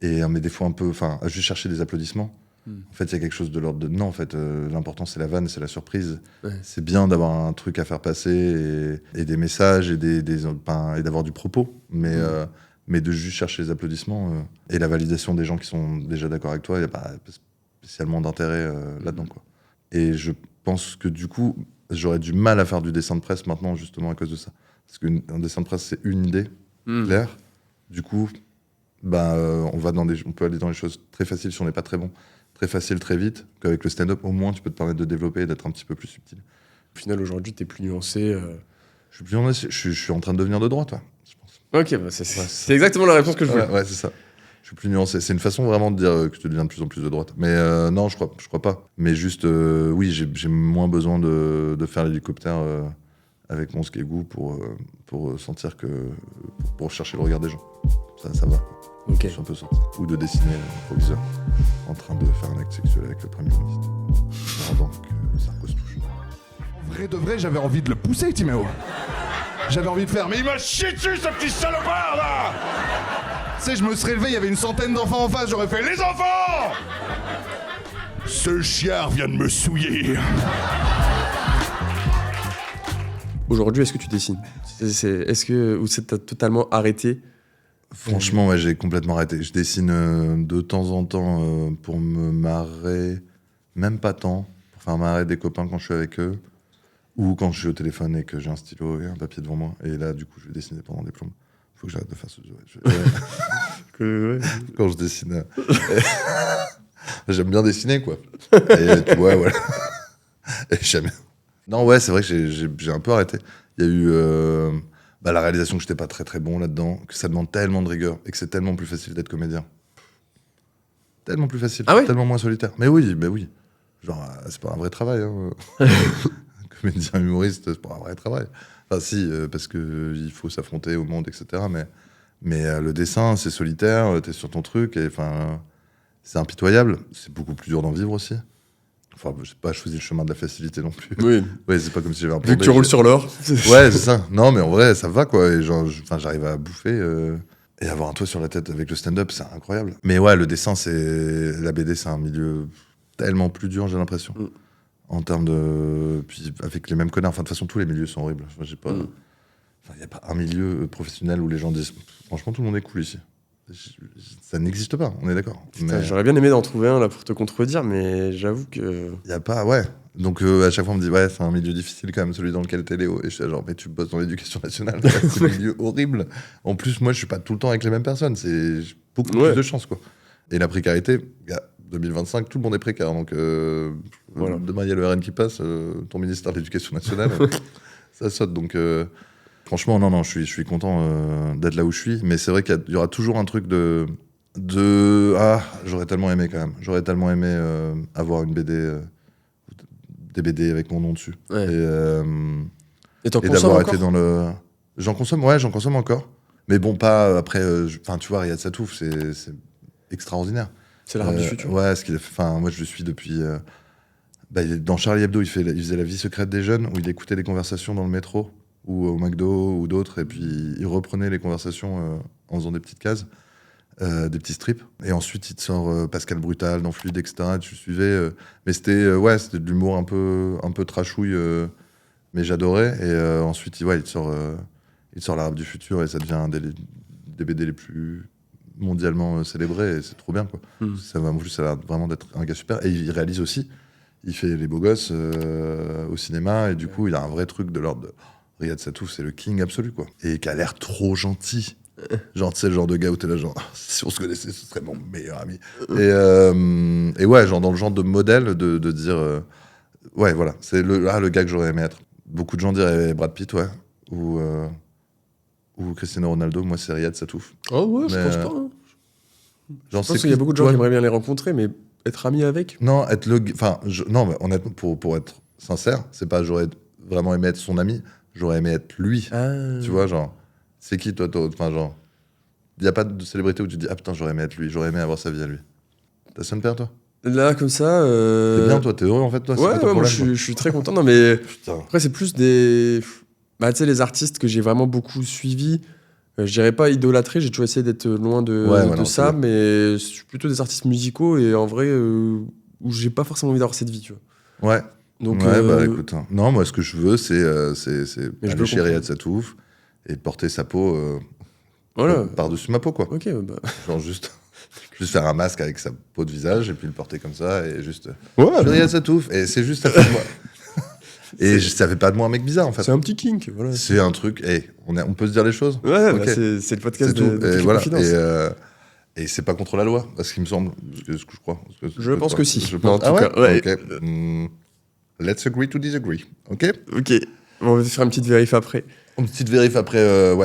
mais des fois un peu, enfin, à juste chercher des applaudissements. En fait, il y a quelque chose de l'ordre de non. En fait, l'important c'est la vanne, c'est la surprise. Ouais. C'est bien d'avoir un truc à faire passer et des messages et et d'avoir du propos, mais de juste chercher les applaudissements et la validation des gens qui sont déjà d'accord avec toi, il n'y a pas spécialement d'intérêt là-dedans, quoi. Et je pense que du coup, j'aurais du mal à faire du dessin de presse maintenant, justement à cause de ça. Parce qu'un dessin de presse, c'est une idée claire. Du coup, on peut aller dans les choses très faciles si on n'est pas très bon, très facile, très vite. Qu'avec le stand-up, au moins, tu peux te permettre de développer et d'être un petit peu plus subtil. Au final, aujourd'hui, t'es plus nuancé. Je suis plus nuancé, je suis en train de devenir de droite, je pense. Ok, bah c'est exactement la réponse que je voulais. Ouais, c'est ça. Je suis plus nuancé. C'est une façon vraiment de dire que tu deviens de plus en plus de droite. Mais non, je crois pas. Mais juste, oui, j'ai moins besoin de faire l'hélicoptère avec mon skégou pour sentir que... pour chercher le regard des gens. Ça va. Ok. Je suis un peu sorti. Ou de dessiner un proviseur en train de faire un acte sexuel avec le Premier ministre. Pendant que Sarko se touche. En vrai de vrai, j'avais envie de le pousser, Timéo. J'avais envie de faire, mais il m'a chié dessus, ce petit salopard, là. Tu sais, je me serais levé, il y avait une centaine d'enfants en face, j'aurais fait, les enfants! Ce chiard vient de me souiller. Aujourd'hui, est-ce que tu dessines? Ou t'as totalement arrêté? Franchement, ouais, j'ai complètement arrêté. Je dessine de temps en temps pour me marrer, même pas tant, pour faire marrer des copains quand je suis avec eux, ou quand je suis au téléphone et que j'ai un stylo et un papier devant moi. Et là, du coup, je vais dessiner pendant des plombes. Faut que j'arrête de faire ce jeu. Quand je dessine. J'aime bien dessiner, quoi. Et tu vois, voilà. Et j'aime bien. Non, ouais, c'est vrai que j'ai un peu arrêté. Il y a eu la réalisation que j'étais pas très très bon là-dedans, que ça demande tellement de rigueur et que c'est tellement plus facile d'être comédien. Tellement plus facile, tellement moins solitaire. Mais oui. Genre, c'est pas un vrai travail. Hein. Comédien humoriste, c'est pas un vrai travail. Enfin, si, parce qu'il faut s'affronter au monde, etc. Mais le dessin, c'est solitaire, t'es sur ton truc, et enfin, c'est impitoyable. C'est beaucoup plus dur d'en vivre aussi. Enfin, je sais pas, je faisais le chemin de la facilité non plus. Oui. Ouais, c'est pas comme si j'avais un plan Vu que tu roules sur l'or. Ouais, c'est ça. Non, mais en vrai, ça va, quoi. Et genre, j'arrive à bouffer et avoir un toit sur la tête avec le stand-up, c'est incroyable. Mais ouais, le dessin, la BD, c'est un milieu tellement plus dur, j'ai l'impression. En termes de... Puis avec les mêmes connards. Enfin, de toute façon, tous les milieux sont horribles. Enfin, il n'y a pas un milieu professionnel où les gens disent « Franchement, tout le monde est cool ici ». Ça n'existe pas, on est d'accord. Putain, j'aurais bien aimé d'en trouver un là pour te contredire, mais j'avoue que... Il n'y a pas... Ouais. Donc à chaque fois, on me dit « Ouais, c'est un milieu difficile quand même, celui dans lequel t'es Léo ». Et je suis genre « Mais tu bosses dans l'éducation nationale, c'est un milieu horrible ». En plus, moi, je suis pas tout le temps avec les mêmes personnes. C'est beaucoup plus de chance, quoi. Et la précarité... 2025, tout le monde est précaire, donc voilà. Demain il y a le RN qui passe, ton ministère de l'Éducation nationale, ça saute. Donc franchement, non, je suis content d'être là où je suis, mais c'est vrai qu'il y aura toujours un truc de j'aurais tellement aimé quand même, avoir une BD, des BD avec mon nom dessus. Ouais. Et t'en consommes d'avoir encore été dans le... J'en consomme encore, mais bon, pas après. Enfin, tu vois, Riyad Satouf, c'est extraordinaire. C'est l'art du futur. Ouais, ce qu'il a fait. Enfin, moi, je le suis depuis. Dans Charlie Hebdo, il faisait La vie secrète des jeunes, où il écoutait des conversations dans le métro ou au McDo ou d'autres, et puis il reprenait les conversations en faisant des petites cases, des petits strips. Et ensuite, il te sort Pascal Brutal dans Fluide, etc. Et tu suivais. Mais c'était de l'humour un peu trashouille, mais j'adorais. Et ensuite, il te sort l'arabe du futur, et ça devient un des BD les plus mondialement célébré, et c'est trop bien, quoi. Ça a l'air vraiment d'être un gars super, et il réalise aussi, il fait les beaux gosses au cinéma, et du coup il a un vrai truc de l'ordre de Riyad Satouf, c'est le king absolu, quoi, et qui a l'air trop gentil, genre tu sais, le genre de gars où t'es là genre si on se connaissait ce serait mon meilleur ami, et ouais, genre dans le genre de modèle de dire ouais, voilà, c'est le gars que j'aurais aimé être. Beaucoup de gens diraient Brad Pitt, ouais, ou Cristiano Ronaldo. Moi, c'est Riyad Satouf. Oh ouais, je Mais, pense pas. Hein. Genre, Je pense qu'il y a beaucoup de gens qui aimeraient bien les rencontrer, mais être ami avec. Non, être le. Enfin, non, mais honnêtement, pour être sincère, c'est pas j'aurais vraiment aimé être son ami, j'aurais aimé être lui. Tu vois, genre, c'est qui toi? Enfin, genre, il n'y a pas de célébrité où tu te dis, ah putain, j'aurais aimé être lui, j'aurais aimé avoir sa vie à lui. T'as son père, toi? Là, comme ça. T'es bien, toi, t'es heureux en fait, toi? C'est Ouais, quoi ton ouais, moi problème, je suis très content. Non, mais toi Putain. après, c'est plus des. Bah, tu sais, les artistes que j'ai vraiment beaucoup suivis, je dirais pas idolâtrés, j'ai toujours essayé d'être loin de non, ça, c'est bien. mais c'est plutôt des artistes musicaux et en vrai, où j'ai pas forcément envie d'avoir cette vie, tu vois. Ouais. Donc, Ouais, bah écoute. Hein. Non, moi, ce que je veux, c'est Mais je aller peux chez comprendre. Riyad Satouf et porter sa peau voilà. par-dessus ma peau, quoi. Ok, bah. Genre juste faire un masque avec sa peau de visage et puis le porter comme ça et juste. Ouais, Je suis Riyad Satouf et c'est juste ça fait de moi. Et ça fait pas de moi un mec bizarre, en fait. c'est un petit kink, voilà. C'est un truc. On peut se dire les choses. Ouais, Ok. bah, c'est le podcast C'est tout. de Et Pique voilà. Confidence. Et c'est pas contre la loi, parce qu'il me semble. Ce que je crois. Je pense que si. Je Mais en pense. tout Ah cas, ouais. Ok. Let's agree to disagree. Ok. Ok, on va faire une petite vérif après. Une petite vérif après,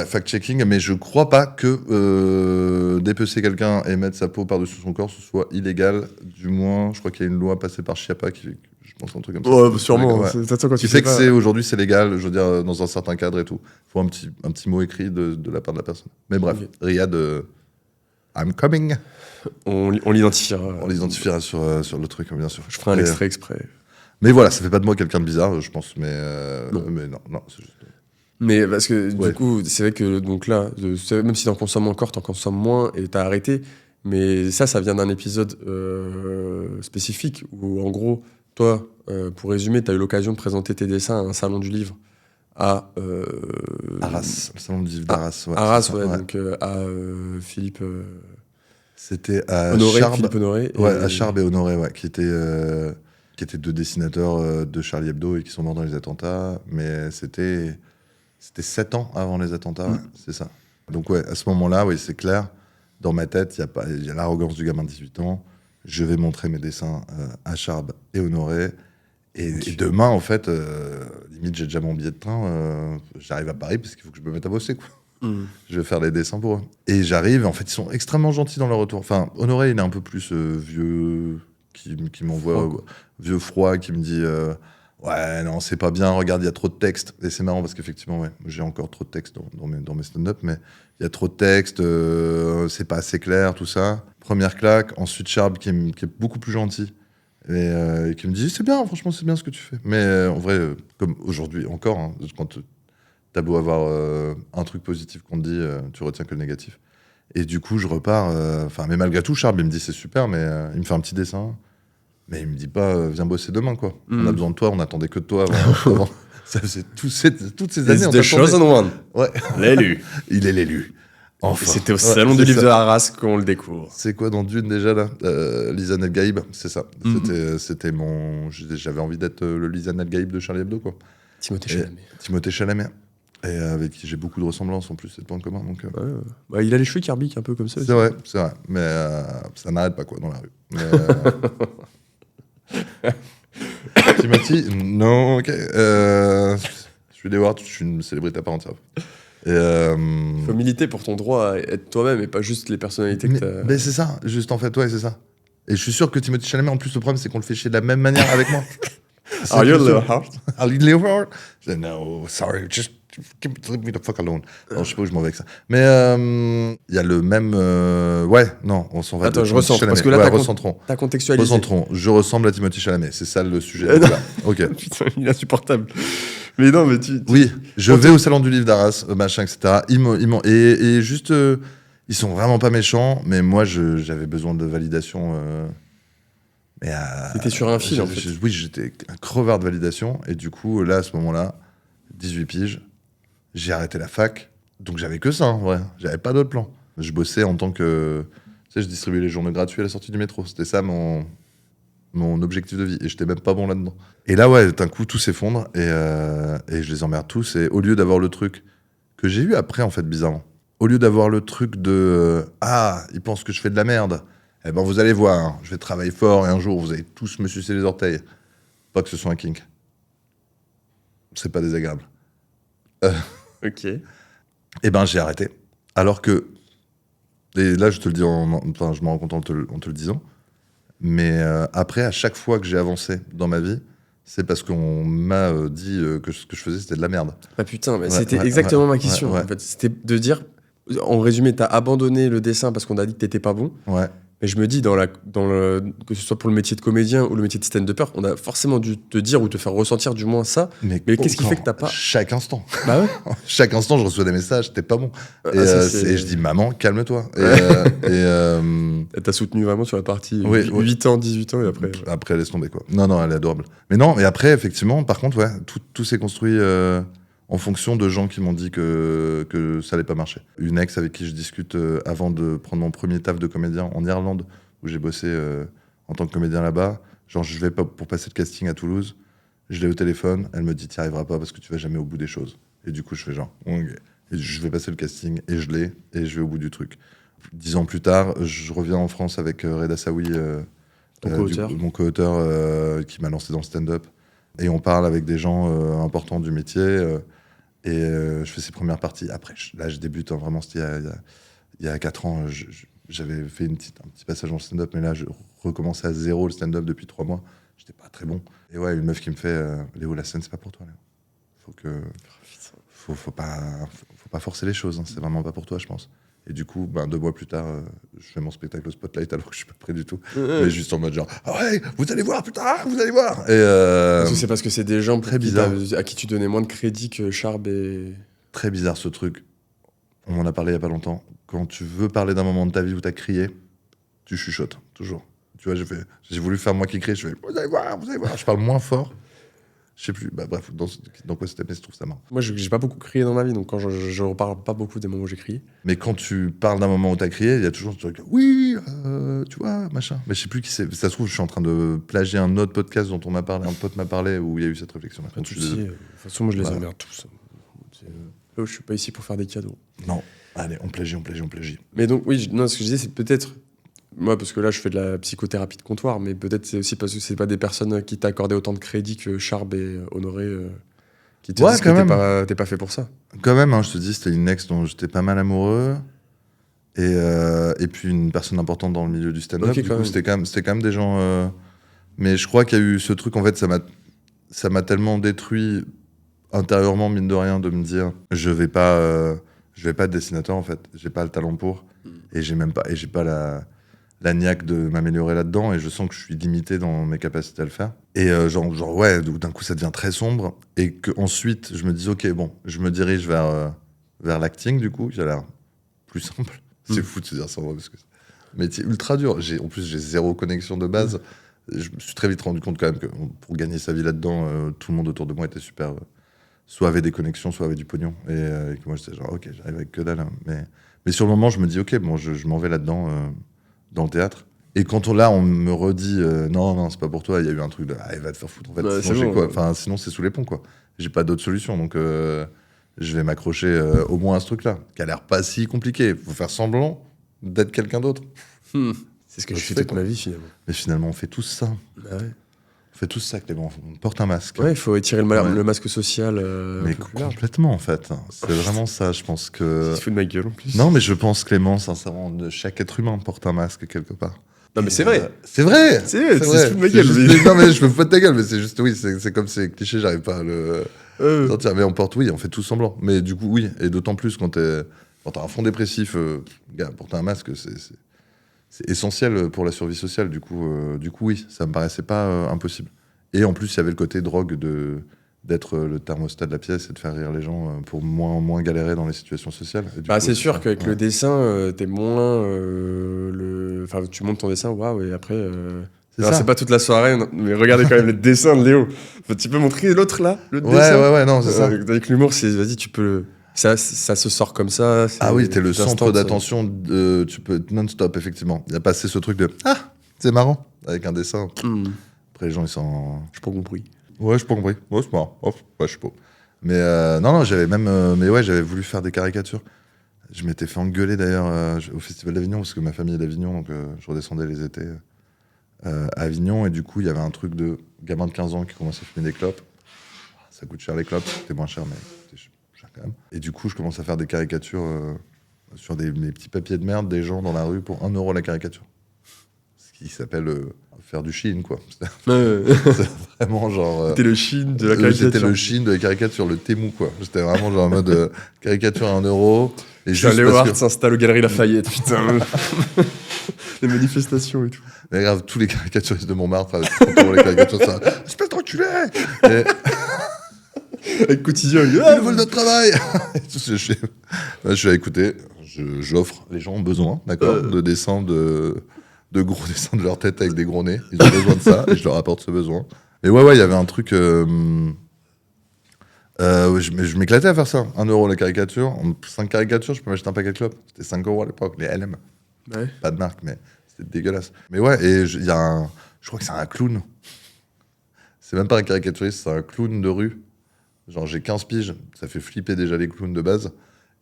fact-checking, mais je crois pas que dépecer quelqu'un et mettre sa peau par-dessus son corps, ce soit illégal. Du moins, je crois qu'il y a une loi passée par Chiappa qui, je pense, un truc comme ça. Ouais, bah, sûrement. Ouais. De toute façon, quand Qui tu fait sais que pas. aujourd'hui c'est légal, je veux dire, dans un certain cadre et tout. Il faut un petit mot écrit de la part de la personne. Mais bref, Ok. Riyad, I'm coming. On l'identifiera. On l'identifiera sur le truc, bien sûr. Je ferai un Et, extrait exprès. Mais voilà, ça fait pas de moi quelqu'un de bizarre, je pense. Mais Non. non, c'est juste. Mais parce que Ouais. du coup, c'est vrai que donc là, même si t'en consommes encore, t'en consommes moins et t'as arrêté. Mais ça vient d'un épisode spécifique où en gros, toi, pour résumer, t'as eu l'occasion de présenter tes dessins à un salon du livre à Arras, le salon du livre d'Arras. Ouais, Arras, c'est ça, ouais, ouais. donc à Philippe C'était à Honoré, Charb. Philippe Honoré. Ouais, à Charb et Honoré, ouais, qui étaient deux dessinateurs de Charlie Hebdo et qui sont morts dans les attentats. Mais c'était 7 ans avant les attentats, ouais, c'est ça. Donc ouais, à ce moment-là, oui, c'est clair. Dans ma tête, il y a l'arrogance du gamin de 18 ans. Je vais montrer mes dessins à Charb et Honoré. Et demain, en fait, limite, j'ai déjà mon billet de train. J'arrive à Paris parce qu'il faut que je me mette à bosser, quoi. Je vais faire les dessins pour eux. Et j'arrive, en fait, ils sont extrêmement gentils dans leur retour. Enfin, Honoré, il est un peu plus vieux, qui m'envoie Froid, quoi. vieux froid, qui me dit ouais, non, c'est pas bien, regarde, il y a trop de texte. Et c'est marrant parce qu'effectivement, ouais, j'ai encore trop de texte dans mes stand-up, mais il y a trop de texte, c'est pas assez clair, tout ça. Première claque, ensuite Charb qui est beaucoup plus gentil. Et qui me dit c'est bien, franchement, c'est bien ce que tu fais. Mais en vrai, comme aujourd'hui encore, hein, quand t'as beau avoir un truc positif qu'on te dit, tu retiens que le négatif. Et du coup, je repars. Mais malgré tout, Charb, il me dit c'est super, mais il me fait un petit dessin. Mais il me dit pas viens bosser demain, quoi. On a besoin de toi, on attendait que de toi avant. Ça faisait toutes ces années. It's on the t'attendait. chosen one. Ouais, L'élu. il est l'élu. Et Enfin. c'était au Ouais, salon du c'est livre ça. de Arras qu'on le découvre. C'est quoi dans Dune déjà là Lisan El Gaïb, c'est ça. Mhm. C'était mon. J'avais envie d'être le Lisan El Gaïb de Charlie Hebdo, quoi. Timothée Et Chalamet. Timothée Chalamet. Et avec qui j'ai beaucoup de ressemblances en plus, c'est pas en commun. Donc, Ouais. Bah, il a les cheveux qui arbiquent un peu comme ça. c'est vrai. Mais ça n'arrête pas, quoi, dans la rue. Mais, Timothy, non, ok. Je suis des Ward, je suis une célébrité à part entière. Et, Il faut militer pour ton droit à être toi-même et pas juste les personnalités que t'as. mais c'est ça, juste en fait, ouais, c'est ça. Et je suis sûr que Timothée Chalamet, en plus, le problème, c'est qu'on le fait chier de la même manière avec moi. C'est Are you a plus little sûr. heart? Are you little heart? No, sorry, just leave me the fuck alone. Non, je sais pas où je m'en vais avec ça. Mais il y a le même. Ouais, non, on s'en va. Attends, de je Timothée recentre, Chalamet. parce que là, ouais, t'as recentrons. T'as contextualisé. Recentrons. Je ressemble à Timothée Chalamet. C'est ça le sujet. Là. Ok. Putain, il est insupportable. Mais non, mais tu. Oui, je vais au salon du livre d'Arras, machin, etc. Et juste, ils sont vraiment pas méchants, mais moi, j'avais besoin de validation. T'étais sur un fil, en fait. Oui, j'étais un crevard de validation. Et du coup, là, à ce moment-là, 18 piges, j'ai arrêté la fac. Donc, j'avais que ça, en vrai. J'avais pas d'autre plan. Je bossais en tant que. Tu sais, je distribuais les journaux gratuits à la sortie du métro. C'était ça mon objectif de vie. Et j'étais même pas bon là-dedans. Et là, ouais, d'un coup, tout s'effondre. Et je les emmerde tous. Et au lieu d'avoir le truc que j'ai eu après, en fait, bizarrement, au lieu d'avoir le truc de ah, ils pensent que je fais de la merde. Eh ben, vous allez voir, hein, je vais travailler fort et un jour, vous allez tous me sucer les orteils. Pas que ce soit un kink. C'est pas désagréable. Ok. Eh ben, j'ai arrêté. Alors que, et là, je te le dis, enfin, je me rends compte en te le disant, Mais après, à chaque fois que j'ai avancé dans ma vie, c'est parce qu'on m'a dit que ce que je faisais, c'était de la merde. Ah putain, mais Ouais, c'était ouais, exactement ouais, ma question. ouais, ouais. En fait, c'était de dire, en résumé, t'as abandonné le dessin parce qu'on a dit que t'étais pas bon. Ouais. Mais je me dis, que ce soit pour le métier de comédien ou le métier de stand-upper, on a forcément dû te dire ou te faire ressentir du moins ça. Mais qu'est-ce qui fait que t'as pas... Chaque instant. Bah ouais. Chaque instant, je reçois des messages, t'es pas bon. Et, et je dis, maman, calme-toi. Et t'as soutenu vraiment sur la partie Oui, 8 ans, 18 ans et après... Après, laisse tomber, quoi. Non, elle est adorable. Mais non, et après, effectivement, par contre, ouais, tout s'est construit en fonction de gens qui m'ont dit que ça allait pas marcher. Une ex avec qui je discute avant de prendre mon premier taf de comédien en Irlande, où j'ai bossé en tant que comédien là-bas. Genre, je vais pour passer le casting à Toulouse. Je l'ai au téléphone. Elle me dit, t'y arriveras pas parce que tu vas jamais au bout des choses. Et du coup, je fais genre, ok. Et je vais passer le casting et je l'ai et je vais au bout du truc. 10 ans plus tard, je reviens en France avec Reda Saoui, mon co-auteur qui m'a lancé dans le stand-up. Et on parle avec des gens importants du métier. Je fais ses premières parties. Après, là, je débute. Hein, vraiment, c'était il y a 4 ans. J'avais fait un petit passage dans le stand-up, mais là, je recommençais à zéro le stand-up depuis 3 mois. J'étais pas très bon. Et ouais, une meuf qui me fait Léo, la scène, c'est pas pour toi, Léo. Faut pas forcer les choses. Hein, c'est vraiment pas pour toi, je pense. Et du coup, 2 mois plus tard, je fais mon spectacle au Spotlight alors que je suis pas prêt du tout. Mais juste en mode genre, ah ouais, vous allez voir, putain, vous allez voir. Et parce que c'est des gens très bizarre. À qui tu donnais moins de crédit que Charb et... Très bizarre ce truc. On m'en a parlé il y a pas longtemps. Quand tu veux parler d'un moment de ta vie où t'as crié, tu chuchotes, toujours. Tu vois, j'ai voulu faire moi qui crie, je fais, vous allez voir. Je parle moins fort. Je sais plus, bref, dans quoi c'était, mais je trouve ça marrant. Moi, j'ai pas beaucoup crié dans ma vie, donc quand je reparle pas beaucoup des moments où j'ai crié. Mais quand tu parles d'un moment où t'as crié, il y a toujours ce truc, oui, tu vois, machin. Mais je sais plus qui c'est. Ça se trouve, je suis en train de plagier un autre podcast dont on m'a parlé, un pote m'a parlé, où il y a eu cette réflexion. De toute façon, moi, je les emmerde tous. Là, je suis pas ici pour faire des cadeaux. Non, allez, on plagie. Mais donc, oui, ce que je disais, c'est peut-être... Moi, parce que là, je fais de la psychothérapie de comptoir, mais peut-être c'est aussi parce que c'est pas des personnes qui t'accordaient autant de crédit que Charb et Honoré, qui te disent que t'es pas fait pour ça. Quand même, hein, je te dis, c'était une ex dont j'étais pas mal amoureux, et puis une personne importante dans le milieu du stand-up. Okay, du coup, c'était quand même des gens... Mais je crois qu'il y a eu ce truc, en fait, ça m'a tellement détruit intérieurement, mine de rien, de me dire, je vais pas être dessinateur, en fait. J'ai pas le talent pour, et j'ai pas la niaque de m'améliorer là-dedans, et je sens que je suis limité dans mes capacités à le faire. Et ouais, d'un coup, ça devient très sombre, et qu'ensuite, je me dis, ok, bon, je me dirige vers l'acting, du coup, qui a l'air plus simple. C'est fou de se dire ça, parce que c'est un métier ultra dur. En plus, j'ai zéro connexion de base. Je me suis très vite rendu compte, quand même, que pour gagner sa vie là-dedans, tout le monde autour de moi était super... soit avait des connexions, soit avait du pognon. Et que moi, j'étais genre, ok, j'arrive avec que dalle. Hein. Mais sur le moment, je me dis, ok, bon, je m'en vais là-dedans, dans le théâtre. Et quand on me redit, non, c'est pas pour toi, il y a eu un truc de, il va te faire foutre. En fait, Ouais, sinon, bon, quoi enfin, sinon, c'est sous les ponts, quoi. J'ai pas d'autre solution, donc je vais m'accrocher au moins à ce truc-là, qui a l'air pas si compliqué. Faut faire semblant d'être quelqu'un d'autre. C'est ce que je fais toute ma vie, finalement. Mais finalement, on fait tous ça. Bah ouais. On fait tous ça, Clément. On porte un masque. Ouais, il faut étirer le masque social. Mais complètement, en fait. C'est vraiment ça, je pense que... Il se fout de ma gueule, en plus. Non, mais je pense, Clément, sincèrement, chaque être humain porte un masque quelque part. Non, mais c'est vrai. C'est vrai. C'est vrai. Se fout de ma C'est gueule. juste... Non, mais je me fous de ta gueule, mais c'est juste, oui, c'est comme c'est cliché, j'arrive pas à le sortir. Mais on fait tout semblant. Mais du coup, oui, et d'autant plus quand t'as un fond dépressif, gars, porter un masque, c'est essentiel pour la survie sociale. Du coup, oui, ça me paraissait pas impossible. Et en plus, il y avait le côté drogue d'être le thermostat de la pièce et de faire rire les gens pour moins galérer dans les situations sociales. C'est sûr qu'avec le dessin, t'es moins Enfin, tu montes ton dessin, waouh, et après... C'est pas toute la soirée, non, mais regardez quand même le dessin de Léo. Enfin, tu peux montrer l'autre là, le dessin. Ouais, non, c'est ça. Avec l'humour, vas-y, tu peux... Ça se sort comme ça. Ah oui, t'es le centre d'attention, tu peux être non-stop, effectivement. Il y a passé ce truc de « Ah, c'est marrant !» avec un dessin. Après, les gens, ils sont... Je pas compris. Ouais, je pas compris. Ouais, c'est marrant. Ouais, je sais pas. Mais non, j'avais même... mais ouais, j'avais voulu faire des caricatures. Je m'étais fait engueuler, d'ailleurs, au Festival d'Avignon, parce que ma famille est d'Avignon, donc je redescendais les étés à Avignon, et du coup, il y avait un truc de gamin de 15 ans qui commençait à fumer des clopes. Ça coûte cher, les clopes. C'était moins cher, mais c'était cher quand même. Et du coup, je commence à faire des caricatures sur mes petits papiers de merde des gens dans la rue pour 1 € la caricature. Ce qui s'appelle faire du Chine, quoi. Ouais. C'est vraiment genre. C'était le Chine de la J'étais caricature. le Chine de la caricature, le Temu, quoi. J'étais vraiment genre en mode caricature à 1 euro. Et Putain, juste Léo parce Hart s'installe aux Galeries Lafayette, putain. Les manifestations et tout. Mais grave, tous les caricaturistes de Montmartre avec les caricatures, ça. Espèce d'enculé. Et Avec Quotidien, il ils nous volent notre travail. Et tout, je suis à écouter. J'offre, les gens ont besoin, d'accord, de dessins, de gros dessins de leur tête avec des gros nez. Ils ont besoin de ça et je leur apporte ce besoin. Et ouais, il y avait un truc. Je m'éclatais à faire ça. 1 euro la caricature. 5 caricatures, je peux m'acheter un paquet de clopes. C'était 5 euros à l'époque, les LM. Ouais. Pas de marque, mais c'était dégueulasse. Mais ouais, et il y a un. Je crois que c'est un clown. C'est même pas un caricaturiste, c'est un clown de rue. Genre, j'ai 15 piges, ça fait flipper déjà les clowns de base.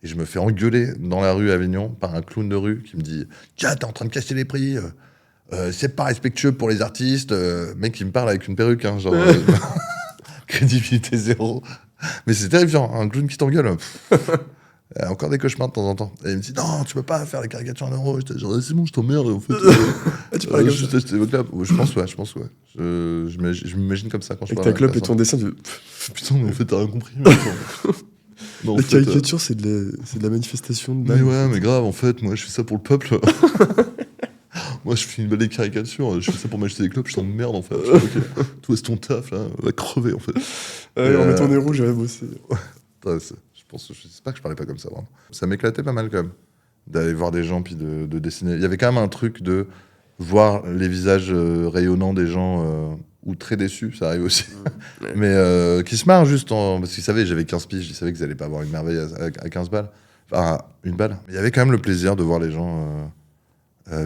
Et je me fais engueuler dans la rue à Avignon par un clown de rue qui me dit « Tiens, t'es en train de casser les prix, c'est pas respectueux pour les artistes. » Mec, il me parle avec une perruque, hein, genre crédibilité zéro. Mais c'est terrifiant, un clown qui t'engueule. Encore des cauchemars de temps en temps. Et il me dit « Non, tu peux pas faire les caricatures à 1 euro. » J'étais genre « C'est bon, je t'emmerde, en fait. Tu parles comme ça. Juste acheter vos clopes. » Je pense, ouais. Je m'imagine comme ça quand je Avec parle. ta clope et ton dessin, Putain, mais en fait, t'as rien compris. Mais attends. Non, en la fait, caricature, c'est de la manifestation de mais base. ouais, mais grave, en fait, moi, je fais ça pour le peuple. Moi, je fais une belle caricature, je fais ça pour m'acheter des clopes, je t'emmerde, en fait. Okay. Toi, c'est ton taf, là, va crever, en fait. En mettant des rouges, j'avais bossé. Ouais, je sais pas que je parlais pas comme ça, vraiment. Ça m'éclatait pas mal, quand même, d'aller voir des gens, puis de dessiner. Il y avait quand même un truc de voir les visages rayonnants des gens... ou très déçus, ça arrive aussi. Ouais. Mais qui se marrent juste parce qu'ils savaient, j'avais 15 piges, ils savaient qu'ils allaient pas avoir une merveille à 15 balles. Enfin, 1 balle. Mais il y avait quand même le plaisir de voir les gens.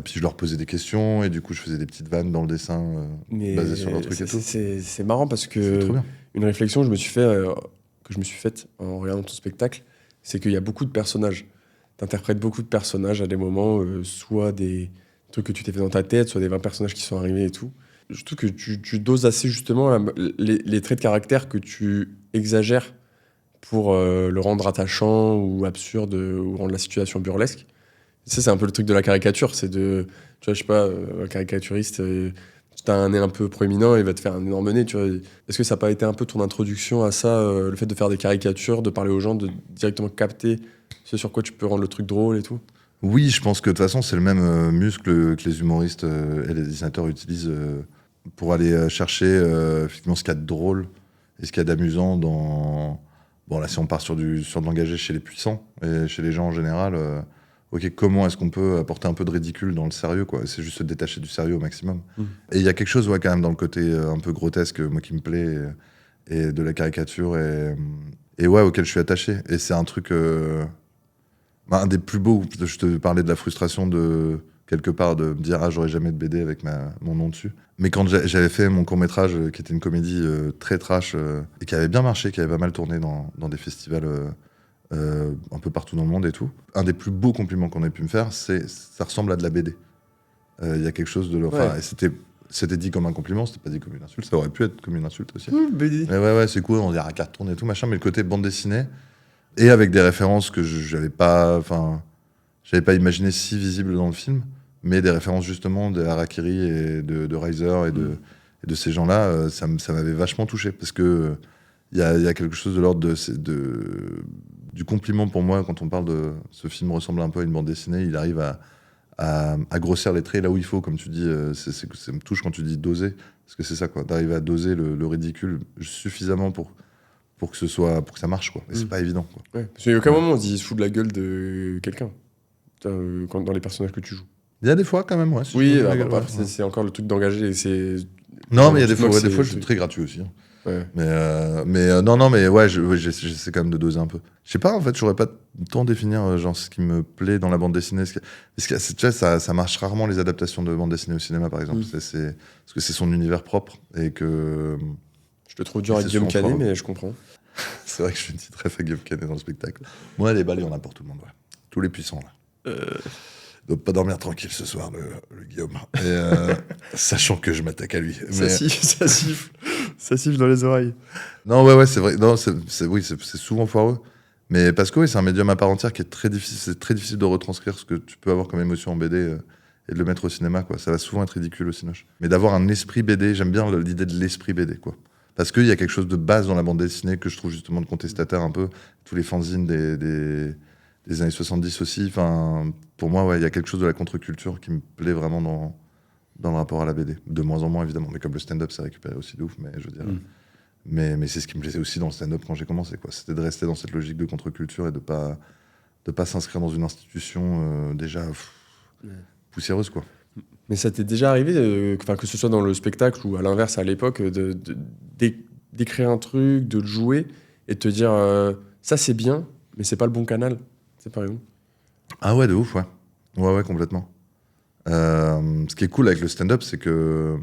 Puis je leur posais des questions et du coup, je faisais des petites vannes dans le dessin basées sur leur truc et tout. C'est marrant parce C'est que trop bien. une réflexion que je me suis faite en regardant ton spectacle, c'est qu'il y a beaucoup de personnages. T'interprètes beaucoup de personnages à des moments, soit des trucs que tu t'es fait dans ta tête, soit des 20 personnages qui sont arrivés et tout. Je trouve que tu doses assez justement les traits de caractère que tu exagères pour le rendre attachant ou absurde ou rendre la situation burlesque. Ça, c'est un peu le truc de la caricature. C'est de, tu vois, je sais pas, un caricaturiste, tu as un nez un peu proéminent, il va te faire un énorme nez. Tu vois. Est-ce que ça n'a pas été un peu ton introduction à ça, le fait de faire des caricatures, de parler aux gens, de directement capter ce sur quoi tu peux rendre le truc drôle et tout? Oui, je pense que de toute façon, c'est le même muscle que les humoristes et les dessinateurs utilisent pour aller chercher effectivement ce qu'il y a de drôle et ce qu'il y a d'amusant dans... Bon, là, si on part sur de l'engagé chez les puissants et chez les gens en général, ok, comment est-ce qu'on peut apporter un peu de ridicule dans le sérieux, quoi. C'est juste se détacher du sérieux au maximum. Et il y a quelque chose, ouais, quand même, dans le côté un peu grotesque, moi, qui me plaît, et de la caricature, et ouais, auquel je suis attaché. Et c'est un truc... un des plus beaux, je te parlais de la frustration de quelque part de me dire ah j'aurais jamais de BD avec mon nom dessus. Mais quand j'avais fait mon court-métrage qui était une comédie très trash et qui avait bien marché, qui avait pas mal tourné dans des festivals un peu partout dans le monde et tout, un des plus beaux compliments qu'on ait pu me faire, c'est ça ressemble à de la BD. Il y a quelque chose de leur... Ouais. Et c'était dit comme un compliment, c'était pas dit comme une insulte, ça aurait pu être comme une insulte aussi. BD. Mais ouais, c'est cool, on dirait un cartoon et tout, machin, mais le côté bande dessinée, et avec des références que j'avais pas imaginé si visibles dans le film, mais des références justement de Harakiri et de Reiser et de ces gens-là, ça m'avait vachement touché, parce que il y a quelque chose de l'ordre du compliment pour moi, quand on parle de ce film ressemble un peu à une bande dessinée, il arrive à grossir les traits là où il faut, comme tu dis, ça me touche quand tu dis doser, parce que c'est ça, quoi, d'arriver à doser le ridicule suffisamment pour que ça marche, quoi. Et c'est pas évident, quoi. Ouais, parce qu'il y a aucun moment on se dit il se fout de la gueule de quelqu'un dans les personnages que tu joues. Il y a des fois quand même, ouais. si Oui, je peux me après, regarder, ouais. c'est encore le truc d'engagé. Non, mais il y a des tu te moques, fois, je c'est- suis très gratuit aussi, hein. Ouais. Mais non, mais ouais, j'essaie quand même de doser un peu. Je sais pas, en fait, j'aurais pas tant définir genre ce qui me plaît dans la bande dessinée. Tu vois, ça marche rarement les adaptations de bande dessinée au cinéma, par exemple. Parce que c'est son univers propre et que Je te trouve dur avec C'est Guillaume souvent Canet, fort. mais je comprends. c'est vrai que je suis une petite ref à Guillaume Canet dans le spectacle. Moi, les balles, il y en a pour tout le monde, ouais. Tous les puissants, là. Donc pas dormir tranquille ce soir, le Guillaume. Et, sachant que je m'attaque à lui. Ça siffle. Ça siffle dans les oreilles. Non, ouais, c'est vrai. Non, c'est souvent foireux. Mais parce que oui, c'est un médium à part entière qui est très difficile. C'est très difficile de retranscrire ce que tu peux avoir comme émotion en BD et de le mettre au cinéma, quoi. Ça va souvent être ridicule au cinoche. Mais d'avoir un esprit BD, j'aime bien l'idée de l'esprit BD, quoi. Parce qu'il y a quelque chose de base dans la bande dessinée que je trouve justement de contestataire un peu. Tous les fanzines des années 70 aussi. Enfin, pour moi, ouais, il y a quelque chose de la contre-culture qui me plaît vraiment dans le rapport à la BD. De moins en moins, évidemment. Mais comme le stand-up, c'est récupéré aussi de ouf. Mais je veux dire... Mais c'est ce qui me plaisait aussi dans le stand-up quand j'ai commencé, quoi. C'était de rester dans cette logique de contre-culture et de pas s'inscrire dans une institution déjà poussiéreuse, quoi. Mais ça t'est déjà arrivé, que ce soit dans le spectacle ou à l'inverse à l'époque, d'écrire un truc, de le jouer et de te dire ça c'est bien, mais c'est pas le bon canal. C'est par exemple. Ah ouais, de ouf, ouais. Ouais, complètement. Ce qui est cool avec le stand-up, c'est qu'il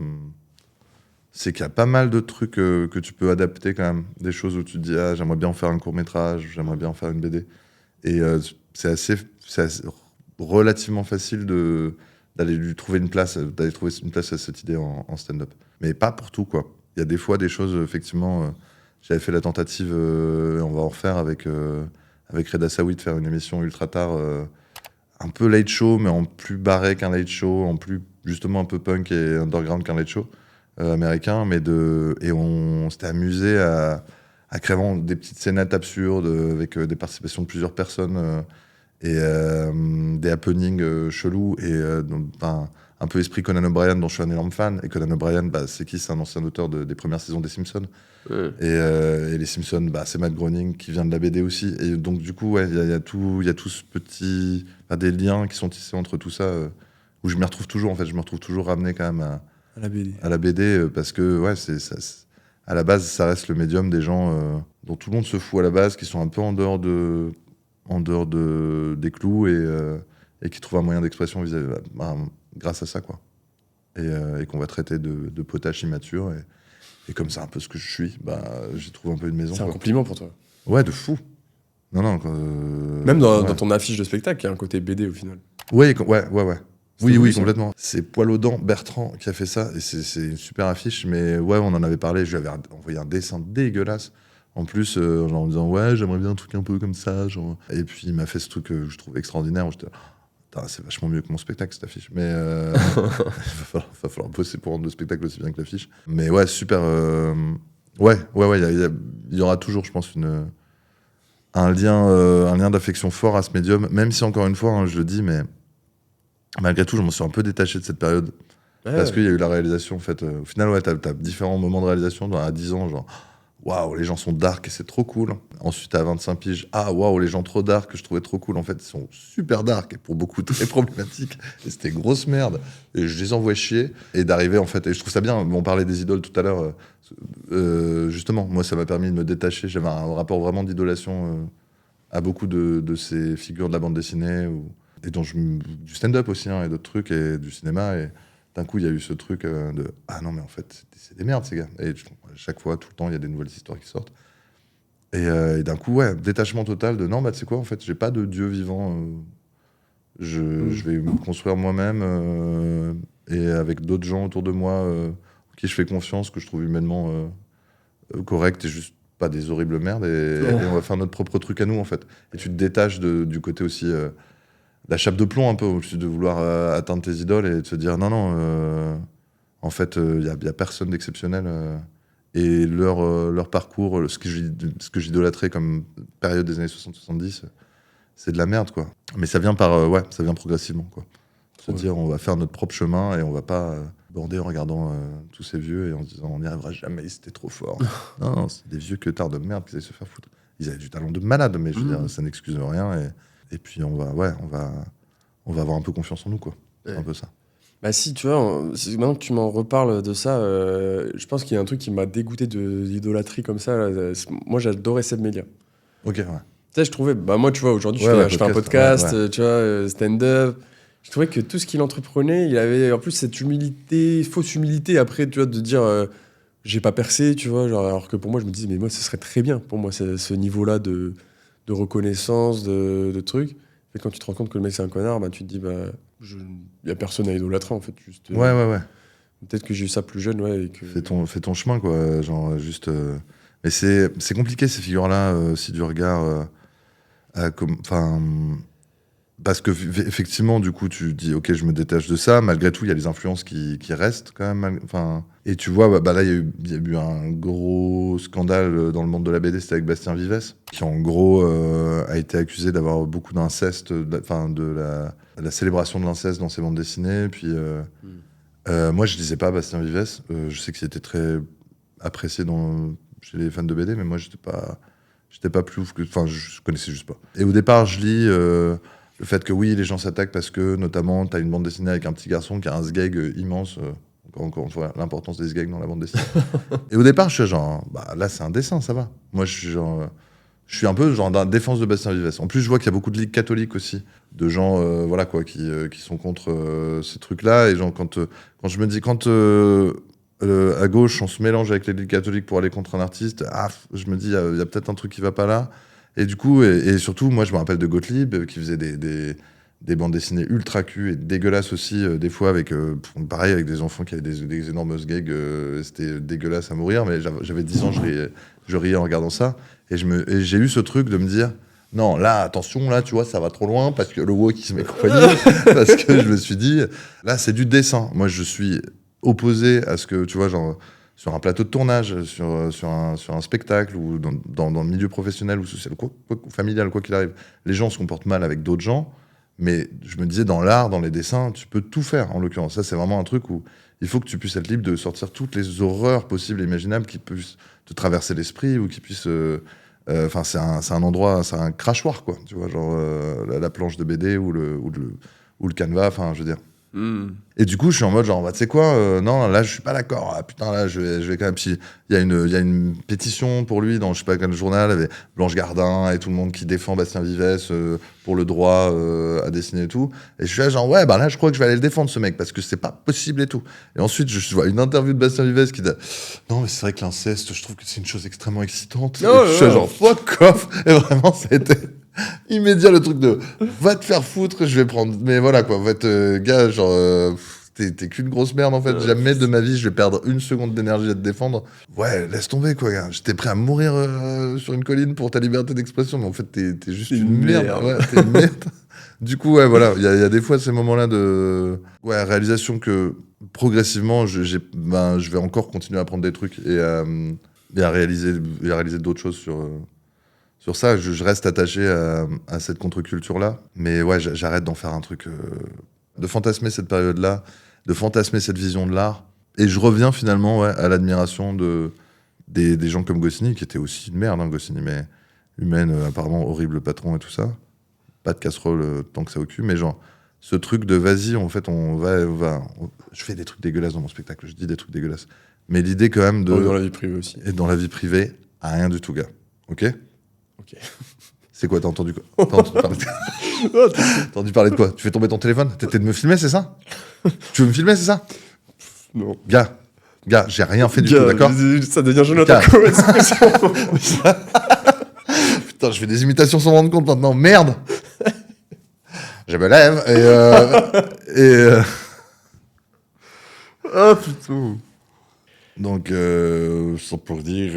y a pas mal de trucs que tu peux adapter quand même. Des choses où tu te dis, ah, j'aimerais bien en faire un court-métrage, j'aimerais bien en faire une BD. Et c'est assez relativement facile d'aller lui trouver une place, à cette idée en stand-up. Mais pas pour tout, quoi. Il y a des fois des choses, effectivement, j'avais fait la tentative, et on va en refaire avec Reda Saoui, de faire une émission ultra tard, un peu late show, mais en plus barré qu'un late show, en plus justement un peu punk et underground qu'un late show américain. Et on s'était amusé à créer vraiment des petites scénettes absurdes avec des participations de plusieurs personnes. Et des happenings chelous et un peu esprit Conan O'Brien dont je suis un énorme fan. Et Conan O'Brien, c'est qui? C'est un ancien auteur des premières saisons des Simpsons. Ouais. Et les Simpsons, c'est Matt Groening qui vient de la BD aussi. Et donc du coup, il y a tout ce petit... des liens qui sont tissés entre tout ça, où je m'y retrouve toujours, en fait. Je me retrouve toujours ramené quand même à la BD, parce que à la base, ça reste le médium des gens dont tout le monde se fout à la base, qui sont un peu en dehors des clous et qui trouvent un moyen d'expression grâce à ça, quoi. Et qu'on va traiter de potache immature. Et comme c'est un peu ce que je suis, j'y trouve un peu une maison. C'est un compliment pour toi. Ouais, de fou. Non. Même dans ton affiche de spectacle, il y a un côté BD au final. Ouais. Oui, ça. complètement. C'est Poilaudan Bertrand qui a fait ça, et c'est une super affiche, mais ouais, on en avait parlé, je lui avais envoyé un dessin dégueulasse. En plus, en me disant, ouais, j'aimerais bien un truc un peu comme ça. Genre. Et puis, il m'a fait ce truc que je trouve extraordinaire. J'étais là, c'est vachement mieux que mon spectacle, cette affiche. Mais il va falloir bosser pour rendre le spectacle aussi bien que l'affiche. Mais ouais, super. Ouais, il y aura toujours, je pense, un lien d'affection fort à ce médium, même si, encore une fois, je le dis, mais malgré tout, je m'en suis un peu détaché de cette période. Parce qu'il y a eu la réalisation, en fait. Au final, ouais, t'as différents moments de réalisation. À 10 ans, genre... Waouh, les gens sont dark et c'est trop cool. Ensuite, à 25 piges, waouh, les gens trop dark que je trouvais trop cool. En fait, ils sont super dark et pour beaucoup très problématiques. Et c'était grosse merde. Et je les envoie chier. Et d'arriver, en fait, et je trouve ça bien. On parlait des idoles tout à l'heure. Justement, moi, ça m'a permis de me détacher. J'avais un rapport vraiment d'idolation à beaucoup de ces figures de la bande dessinée et du stand-up aussi, et d'autres trucs, et du cinéma. Et d'un coup, il y a eu ce truc de « Ah non, mais en fait, c'est des merdes, ces gars !» Et chaque fois, tout le temps, il y a des nouvelles histoires qui sortent. Et d'un coup, ouais, détachement total de « Non, tu sais quoi, en fait, j'ai pas de dieu vivant. Je vais me construire moi-même et avec d'autres gens autour de moi qui je fais confiance, que je trouve humainement correct et juste pas des horribles merdes. Et on va faire notre propre truc à nous, en fait. » Et tu te détaches du côté aussi... la chape de plomb un peu, au-dessus de vouloir atteindre tes idoles et de se dire non, en fait, il y a personne d'exceptionnel et leur parcours, ce que j'idolâtrais comme période des années 60-70, c'est de la merde, quoi. Mais ça vient ça vient progressivement, quoi. Se dire, on va faire notre propre chemin et on va pas border en regardant tous ces vieux et en se disant, on n'y arrivera jamais, c'était trop fort. Non, c'est des vieux queutards de merde qui allaient se faire foutre. Ils avaient du talent de malade, mais je veux dire, ça n'excuse rien. Et puis on va avoir un peu confiance en nous, quoi. C'est un peu ça. Bah si, tu vois, maintenant que tu m'en reparles de ça, je pense qu'il y a un truc qui m'a dégoûté de l'idolâtrie comme ça. Moi, j'adorais Seb Melia. Ok, ouais. Tu sais, je trouvais... moi, tu vois, aujourd'hui, je fais un podcast, tu vois, stand-up. Je trouvais que tout ce qu'il entreprenait, il avait en plus cette humilité, fausse humilité, après, tu vois, de dire... j'ai pas percé, tu vois, genre, alors que pour moi, je me disais, mais moi, ce serait très bien. Pour moi, ce niveau-là de reconnaissance, de trucs. Et quand tu te rends compte que le mec c'est un connard, tu te dis, y a personne à idolâtrer, en fait. Juste, ouais. Peut-être que j'ai eu ça plus jeune, ouais. Et que... Fais ton chemin, quoi. Genre, juste. Mais c'est compliqué, ces figures-là, aussi du regard. Parce que effectivement, du coup, tu dis, ok, je me détache de ça. Malgré tout, il y a les influences qui restent quand même. Enfin, et tu vois, là, il y a eu un gros scandale dans le monde de la BD, c'était avec Bastien Vives, qui en gros a été accusé d'avoir beaucoup d'inceste, de la célébration de l'inceste dans ses bandes dessinées. Puis moi, je lisais pas Bastien Vives. Je sais qu'il était très apprécié chez les fans de BD, mais moi, j'étais pas plus ouf que. Enfin, je connaissais juste pas. Et au départ, je lis. Le fait que oui, les gens s'attaquent parce que, notamment, tu as une bande dessinée avec un petit garçon qui a un sgeg immense. Encore une fois, l'importance des sgags dans la bande dessinée. Et au départ, je suis genre, là, c'est un dessin, ça va. Moi, je suis un peu genre dans la défense de Bastien Vives. En plus, je vois qu'il y a beaucoup de ligues catholiques aussi, de gens qui sont contre ces trucs-là. Et genre, quand je me dis, à gauche, on se mélange avec les ligues catholiques pour aller contre un artiste, je me dis, il y a peut-être un truc qui va pas là. Et du coup, et surtout, moi, je me rappelle de Gottlieb, qui faisait des bandes dessinées ultra cul et dégueulasses aussi, des fois, pareil, avec des enfants qui avaient des énormes gags. C'était dégueulasse à mourir, mais j'avais 10 ans, je riais en regardant ça. Et j'ai eu ce truc de me dire, non, là, attention, là, tu vois, ça va trop loin, parce que le wokisme et compagnie, parce que je me suis dit, là, c'est du dessin. Moi, je suis opposé à ce que, tu vois, genre... sur un plateau de tournage, sur un spectacle, ou dans le milieu professionnel ou social, ou familial, quoi qu'il arrive, les gens se comportent mal avec d'autres gens, mais je me disais, dans l'art, dans les dessins, tu peux tout faire, en l'occurrence. Ça, c'est vraiment un truc où il faut que tu puisses être libre de sortir toutes les horreurs possibles et imaginables qui puissent te traverser l'esprit, ou qui puissent... c'est un endroit, c'est un crachoir, quoi, tu vois, genre la planche de BD ou le canevas, enfin, je veux dire. Et du coup, je suis en mode genre, tu sais quoi, non, là, je suis pas d'accord. Ah, putain, là, je vais quand même. Puis il y a une pétition pour lui dans je sais pas quel journal, avec Blanche Gardin et tout le monde qui défend Bastien Vives pour le droit à dessiner et tout. Et je suis là, genre, ouais, là, je crois que je vais aller le défendre, ce mec, parce que c'est pas possible et tout. Et ensuite, je vois une interview de Bastien Vives qui dit, non, mais c'est vrai que l'inceste, je trouve que c'est une chose extrêmement excitante. Et je suis là, genre, fuck off. Et vraiment, ça a été immédiat le truc de va te faire foutre, je vais prendre. Mais voilà quoi, gars, genre, t'es qu'une grosse merde en fait. Jamais de ma vie je vais perdre une seconde d'énergie à te défendre. Ouais, laisse tomber quoi, gars. J'étais prêt à mourir sur une colline pour ta liberté d'expression, mais en fait, t'es juste une merde. Ouais, t'es une merde. Du coup, ouais, voilà, il y a des fois ces moments-là de réalisation que progressivement, je vais encore continuer à apprendre des trucs et à réaliser d'autres choses sur ça. Je reste attaché à cette contre-culture-là. Mais ouais, j'arrête d'en faire un truc... de fantasmer cette période-là, de fantasmer cette vision de l'art. Et je reviens finalement à l'admiration des gens comme Goscinny, qui était aussi une merde, Goscinny, mais humaine, apparemment horrible patron et tout ça. Pas de casserole tant que ça occupe, mais genre, ce truc de vas-y, en fait, je fais des trucs dégueulasses dans mon spectacle, je dis des trucs dégueulasses. Mais l'idée quand même de... Dans la vie privée aussi. Et dans la vie privée, à rien du tout, gars. Ok. C'est quoi, t'as entendu quoi? T'as entendu parler de quoi? Tu fais tomber ton téléphone? T'étais de me filmer, c'est ça? Tu veux me filmer, c'est ça? Non. Gars, j'ai rien fait du tout, d'accord? Ça devient Jonathan Cohen. Putain, je fais des imitations sans me rendre compte maintenant, merde! Je me lève Ah putain. Donc, sans pour dire...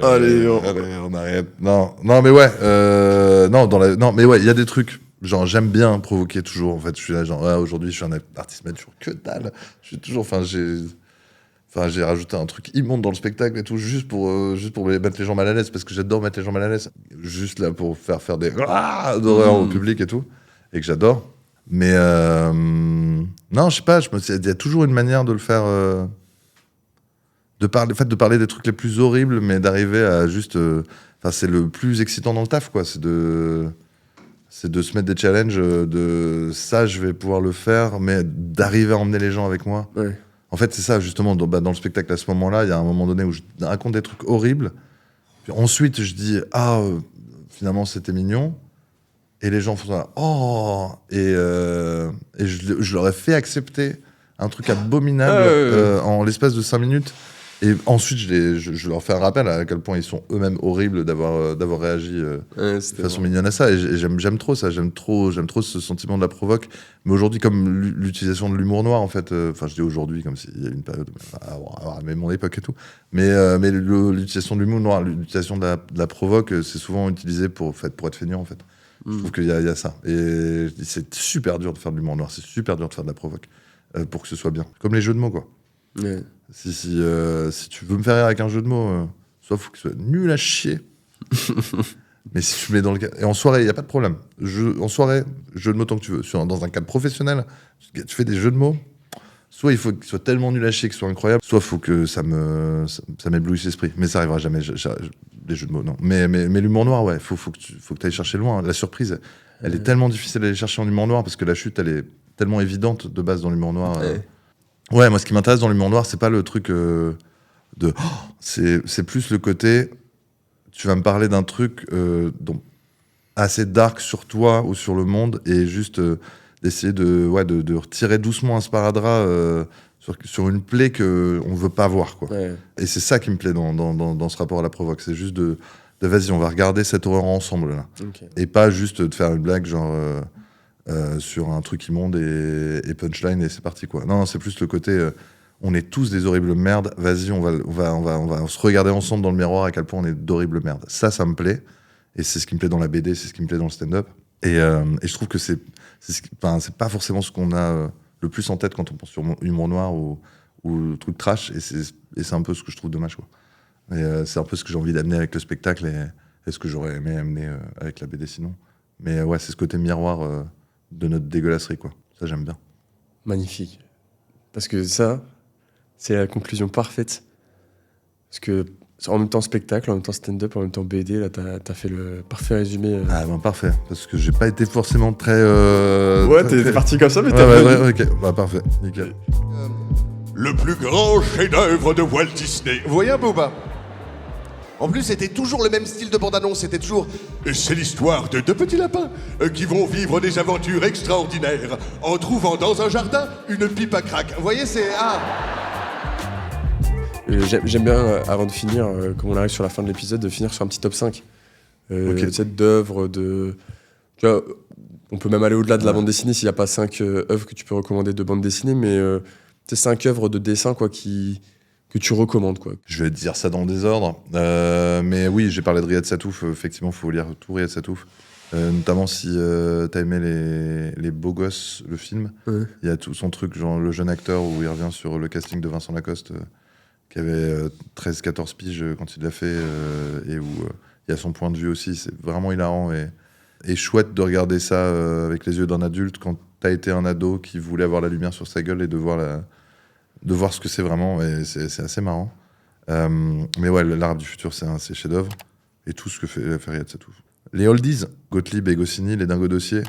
Allez, on arrête. Non, mais ouais. Non, mais ouais, il y a des trucs. Genre, j'aime bien provoquer toujours. En fait, je suis là, genre, aujourd'hui, je suis un artiste mature. Que dalle. Je suis toujours... j'ai rajouté un truc immonde dans le spectacle et tout, juste pour mettre les gens mal à l'aise, parce que j'adore mettre les gens mal à l'aise. Juste là pour faire des d'horreur au public et tout. Et que j'adore. Mais, non, je sais pas, il y a toujours une manière de le faire... de parler des trucs les plus horribles, mais d'arriver à juste... c'est le plus excitant dans le taf, quoi. C'est de se mettre des challenges de ça, je vais pouvoir le faire, mais d'arriver à emmener les gens avec moi. Ouais. En fait, c'est ça, justement, dans le spectacle, à ce moment-là, il y a un moment donné où je raconte des trucs horribles. Puis ensuite, je dis, finalement, c'était mignon. Et les gens font ça, oh. Et je leur ai fait accepter un truc abominable en l'espace de 5 minutes. Et ensuite, je leur fais un rappel à quel point ils sont eux-mêmes horribles d'avoir réagi de façon mignonne à ça. Et j'aime trop ça, j'aime trop ce sentiment de la provoque. Mais aujourd'hui, comme l'utilisation de l'humour noir, en fait, je dis aujourd'hui comme s'il y a une période, même mon époque et tout. Mais l'utilisation de l'humour noir, l'utilisation de la provoque, c'est souvent utilisé pour être feignant, en fait. Je trouve qu'il y a ça. Et c'est super dur de faire de l'humour noir, c'est super dur de faire de la provoque pour que ce soit bien. Comme les jeux de mots, quoi. Ouais. Si tu veux me faire rire avec un jeu de mots, soit faut qu'il soit nul à chier. Mais si tu mets dans le cadre... Et en soirée, il n'y a pas de problème. En soirée, jeu de mots tant que tu veux. Dans un cadre professionnel, tu fais des jeux de mots, soit il faut qu'il soit tellement nul à chier, qu'il soit incroyable, soit il faut que ça m'éblouisse l'esprit. Mais ça arrivera jamais, les jeux de mots, non. Mais l'humour noir, ouais, faut que tu ailles chercher loin. La surprise, elle est tellement difficile d'aller chercher en humour noir, parce que la chute, elle est tellement évidente de base dans l'humour noir. Ouais, moi, ce qui m'intéresse dans l'humour noir, c'est pas le truc c'est plus le côté... Tu vas me parler d'un truc assez dark sur toi ou sur le monde, et juste d'essayer de retirer doucement un sparadrap sur une plaie qu'on ne veut pas voir, quoi. Ouais. Et c'est ça qui me plaît dans ce rapport à la provoque. C'est juste de vas-y, on va regarder cette horreur ensemble, là. Okay. Et pas juste de faire une blague genre sur un truc immonde et punchline et c'est parti, quoi. Non, c'est plus le côté... on est tous des horribles merdes, vas-y, on va se regarder ensemble dans le miroir à quel point on est d'horribles merdes. Ça me plaît, et c'est ce qui me plaît dans la BD, c'est ce qui me plaît dans le stand-up. Et je trouve que c'est pas forcément ce qu'on a le plus en tête quand on pense sur humour noir ou truc trash, et c'est un peu ce que je trouve dommage, quoi. Et c'est un peu ce que j'ai envie d'amener avec le spectacle, et ce que j'aurais aimé amener avec la BD sinon. Mais ouais, c'est ce côté miroir de notre dégueulasserie, quoi. Ça, j'aime bien. Magnifique. Parce que ça... c'est la conclusion parfaite. Parce que, en même temps spectacle, en même temps stand-up, en même temps BD, là, t'as fait le parfait résumé. Ah ben parfait, parce que j'ai pas été forcément très... ouais, t'es parti comme ça, mais t'as ouais, ok, bah parfait, nickel. Le plus grand chef-d'œuvre de Walt Disney. Vous voyez un peu ou pas? En plus, c'était toujours le même style de bande-annonce, c'était toujours... C'est l'histoire de deux petits lapins qui vont vivre des aventures extraordinaires en trouvant dans un jardin une pipe à crack. Vous voyez, c'est... J'aime bien, avant de finir, comme on arrive sur la fin de l'épisode, de finir sur un petit top 5 d'œuvres, de... Tu vois, on peut même aller au-delà de la bande dessinée s'il n'y a pas 5 œuvres que tu peux recommander de bande dessinée, mais c'est 5 œuvres de dessin, quoi, que tu recommandes, quoi. Je vais te dire ça dans le désordre, mais oui, j'ai parlé de Riyad Satouf, effectivement, il faut lire tout Riyad Satouf. Notamment si t'as aimé les Beaux Gosses, le film, il y a tout son truc, genre le jeune acteur, où il revient sur le casting de Vincent Lacoste, qui avait 13-14 piges quand il l'a fait, et où il y a son point de vue aussi. C'est vraiment hilarant et chouette de regarder ça avec les yeux d'un adulte quand t'as été un ado qui voulait avoir la lumière sur sa gueule et de voir ce que c'est vraiment, et c'est assez marrant. Mais ouais, l'Arabe du futur, c'est un chef-d'œuvre, et tout ce que fait Riyad Satouf. Les oldies, Gottlieb et Goscinny, les Dingo Dossiers.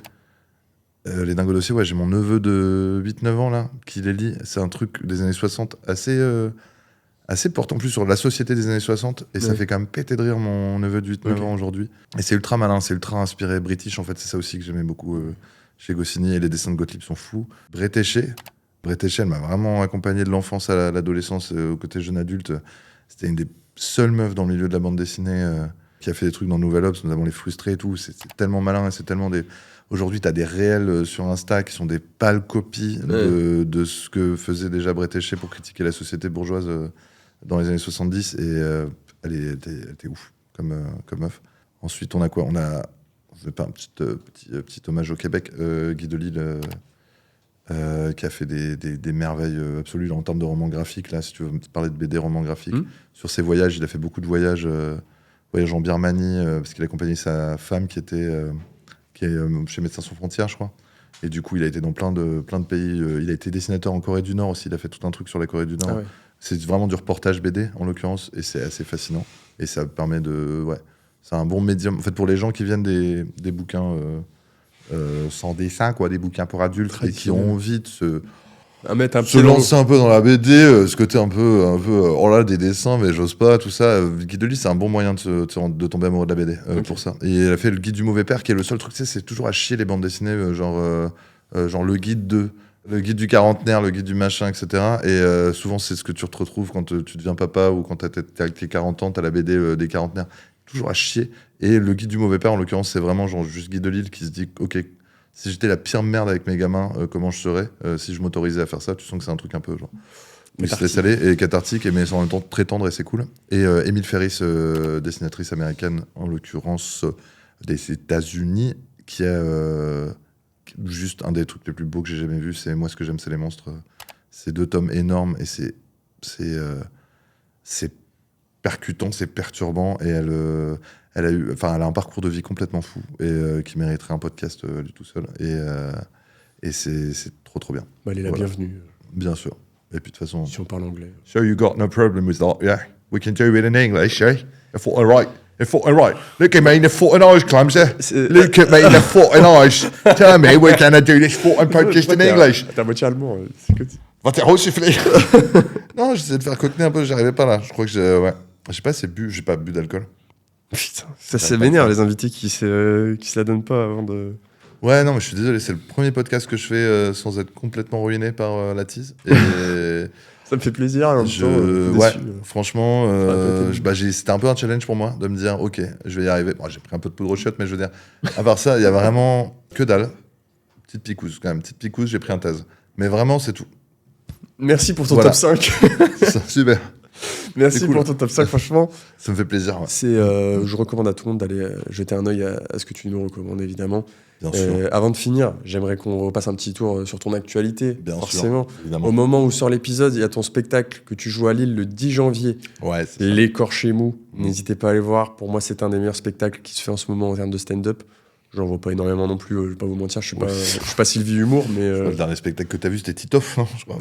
Les Dingo Dossiers, ouais, j'ai mon neveu de 8-9 ans là qui les lit. C'est un truc des années 60 assez portant plus sur la société des années 60, et ça fait quand même péter de rire mon neveu de 8-9 ans aujourd'hui. Et c'est ultra malin, c'est ultra inspiré british, en fait, c'est ça aussi que j'aimais beaucoup chez Goscinny, et les dessins de Gottlieb sont fous. Bretéché, elle m'a vraiment accompagné de l'enfance à l'adolescence, au côté jeune adulte. C'était une des seules meufs dans le milieu de la bande dessinée qui a fait des trucs dans Nouvel Obs, notamment Les Frustrés et tout. C'est tellement malin, et c'est tellement des... Aujourd'hui, t'as des réels sur Insta qui sont des pâles copies de ce que faisait déjà Bretéché pour critiquer la société bourgeoise dans les années 70, et elle était ouf comme meuf. Ensuite, on a quoi? Je vais faire un petit hommage au Québec, Guy Delisle, qui a fait des merveilles absolues en termes de romans graphiques. Là, si tu veux parler de BD romans graphiques, sur ses voyages, il a fait beaucoup de voyages en Birmanie, parce qu'il accompagnait sa femme qui est chez Médecins Sans Frontières, je crois. Et du coup, il a été dans plein de pays. Il a été dessinateur en Corée du Nord aussi. Il a fait tout un truc sur la Corée du Nord. Ah ouais. C'est vraiment du reportage BD, en l'occurrence, et c'est assez fascinant. Et ça permet de... Ouais, c'est un bon médium. En fait, pour les gens qui viennent des bouquins sans dessin, quoi, des bouquins pour adultes, et qui ont envie de se lancer un peu dans la BD, ce côté un peu oh là, des dessins, mais j'ose pas, tout ça. Guy Delisle, c'est un bon moyen de tomber amoureux de la BD pour ça. Et il a fait le guide du mauvais père, qui est le seul truc, c'est toujours à chier les bandes dessinées, genre le guide le guide du quarantenaire, le guide du machin, etc. Et souvent, c'est ce que tu te retrouves quand tu deviens papa, ou quand t'as tes 40 ans, t'as la BD des quarantenaires. Toujours à chier. Et le guide du mauvais père, en l'occurrence, c'est vraiment genre juste Guy Delisle qui se dit « Ok, si j'étais la pire merde avec mes gamins, comment je serais si je m'autorisais à faire ça ?» Tu sens que c'est un truc un peu genre... Il se laisse aller, et cathartique, mais en même temps très tendre, et c'est cool. Et Émile Ferris, dessinatrice américaine, en l'occurrence des États-Unis, qui est juste un des trucs les plus beaux que j'ai jamais vu. C'est Moi, ce que j'aime, c'est les monstres. C'est 2 tomes énormes et c'est percutant, c'est perturbant et elle a un parcours de vie complètement fou et qui mériterait un podcast lui tout seul et c'est trop bien. Bah, elle est la Voilà. bienvenue, Bien sûr. Et puis de toute façon. si on parle anglais. So you got no problem with that, yeah? We can do it in English, eh? I thought all right. Look at me, the foot and eyes, clumsy. Look at me, the foot and eyes. Tell me we're gonna do this foot and podcast in English. T'es à moitié allemand. C'est que... Va te resiffler. Non, j'essayais de faire cockney un peu, j'arrivais pas là. Je crois que j'ai pas assez bu, j'ai pas bu d'alcool. Putain, ça c'est vénère les invités qui se la donnent pas avant de... Ouais, non, mais je suis désolé, c'est le premier podcast que je fais sans être complètement ruiné par la tease. Et Ça me fait plaisir. En même temps, ouais, déçu. franchement, Ça a c'était un peu un challenge pour moi de me dire, ok, je vais y arriver. Bon, j'ai pris un peu de poudre au shot, mais je veux dire, à part ça, il y a vraiment que dalle. Petite picouse, quand même, petite picouse, j'ai pris un thèse. Mais vraiment, c'est tout. Merci pour ton Voilà. top 5. Super, Merci C'est cool. pour ton top 5, franchement. ça me fait plaisir, ouais. Je recommande à tout le monde d'aller jeter un œil à ce que tu nous recommandes, évidemment. Bien sûr, Avant de finir, j'aimerais qu'on repasse un petit tour sur ton actualité, bien forcément. sûr, évidemment. Au moment où sort l'épisode, il y a ton spectacle que tu joues à Lille le 10 janvier, Ouais, c'est ça. L'écorché mou. Mm. N'hésitez pas à aller voir. Pour moi, c'est un des meilleurs spectacles qui se fait en ce moment en termes de stand-up. J'en vois pas énormément non plus, je vais pas vous mentir, je suis pas Sylvie Humour, mais... Le dernier spectacle que t'as vu, c'était Titoff, non je crois.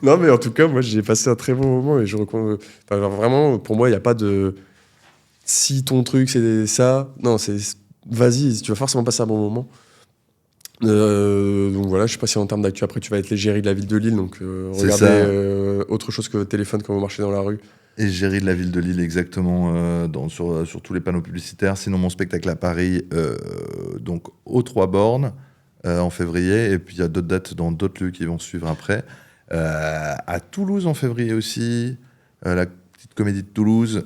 Non, mais en tout cas, moi, j'ai passé un très bon moment et je recommande... Enfin, genre, vraiment, pour moi, il n'y a pas de... Si ton truc, c'est ça... Non, c'est... Vas-y, tu vas forcément passer un bon moment. Donc voilà, je sais pas si en termes d'actu, après, tu vas être l'égérie de la ville de Lille, donc C'est regardez ça. autre chose que votre téléphone quand vous marchez dans la rue. Et Géry de la ville de Lille, exactement, sur tous les panneaux publicitaires. Sinon, mon spectacle à Paris, donc aux 3 bornes, en février. Et puis, il y a d'autres dates dans d'autres lieux qui vont suivre après. À Toulouse, en février aussi, la petite comédie de Toulouse.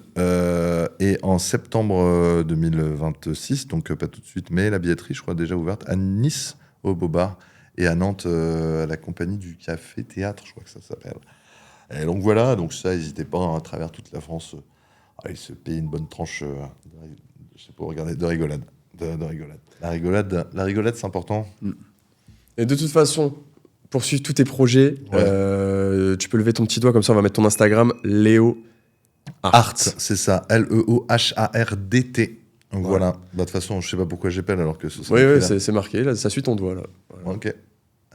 Et en septembre 2026, donc pas tout de suite, mais la billetterie, je crois, déjà ouverte, à Nice, au Beaubar. Et à Nantes, à la compagnie du Café Théâtre, je crois que ça s'appelle. Et donc voilà, donc ça, n'hésitez pas à travers toute la France, allez se payer une bonne tranche, je sais pas, regardez, de rigolade. De rigolade. La rigolade, c'est important. Et de toute façon, pour suivre tous tes projets, tu peux lever ton petit doigt, comme ça on va mettre ton Instagram, Léo Art. C'est ça, Leohardt. Donc voilà. Bah, de toute façon, je sais pas pourquoi j'appelle alors que ce serait Oui, écrit là. c'est marqué, là, ça suit ton doigt. Là. Ok.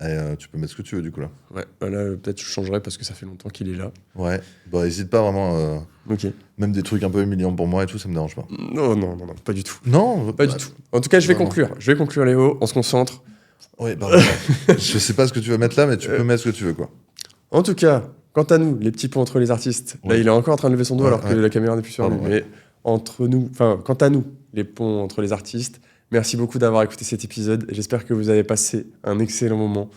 Et tu peux mettre ce que tu veux du coup là. Ouais, là, peut-être je changerai parce que ça fait longtemps qu'il est là. Ouais. Bah, n'hésite pas vraiment. Ok. Même des trucs un peu humiliants pour moi et tout, ça me dérange pas. Non, pas du tout. Non, Pas du tout. En tout cas, je vais conclure. Je vais conclure, Léo. On se concentre. Oui, pardon. Je sais pas ce que tu vas mettre là, mais tu peux mettre ce que tu veux, quoi. En tout cas, quant à nous, les petits ponts entre les artistes, là, Ouais. il est encore en train de lever son doigt Ouais, alors que ouais. la caméra n'est plus sur lui. Pardon, Mais entre nous, enfin, quant à nous, les ponts entre les artistes, merci beaucoup d'avoir écouté cet épisode. J'espère que vous avez passé un excellent moment.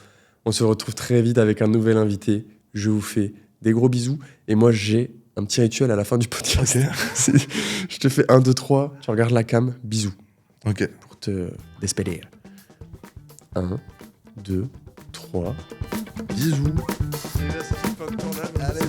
On se retrouve très vite avec un nouvel invité. Je vous fais des gros bisous. Et moi, j'ai un petit rituel à la fin du podcast. Je te fais 1, 2, 3. Tu regardes la cam. Bisous. Ok. Pour te despedir. 1, 2, 3. Bisous. Allez,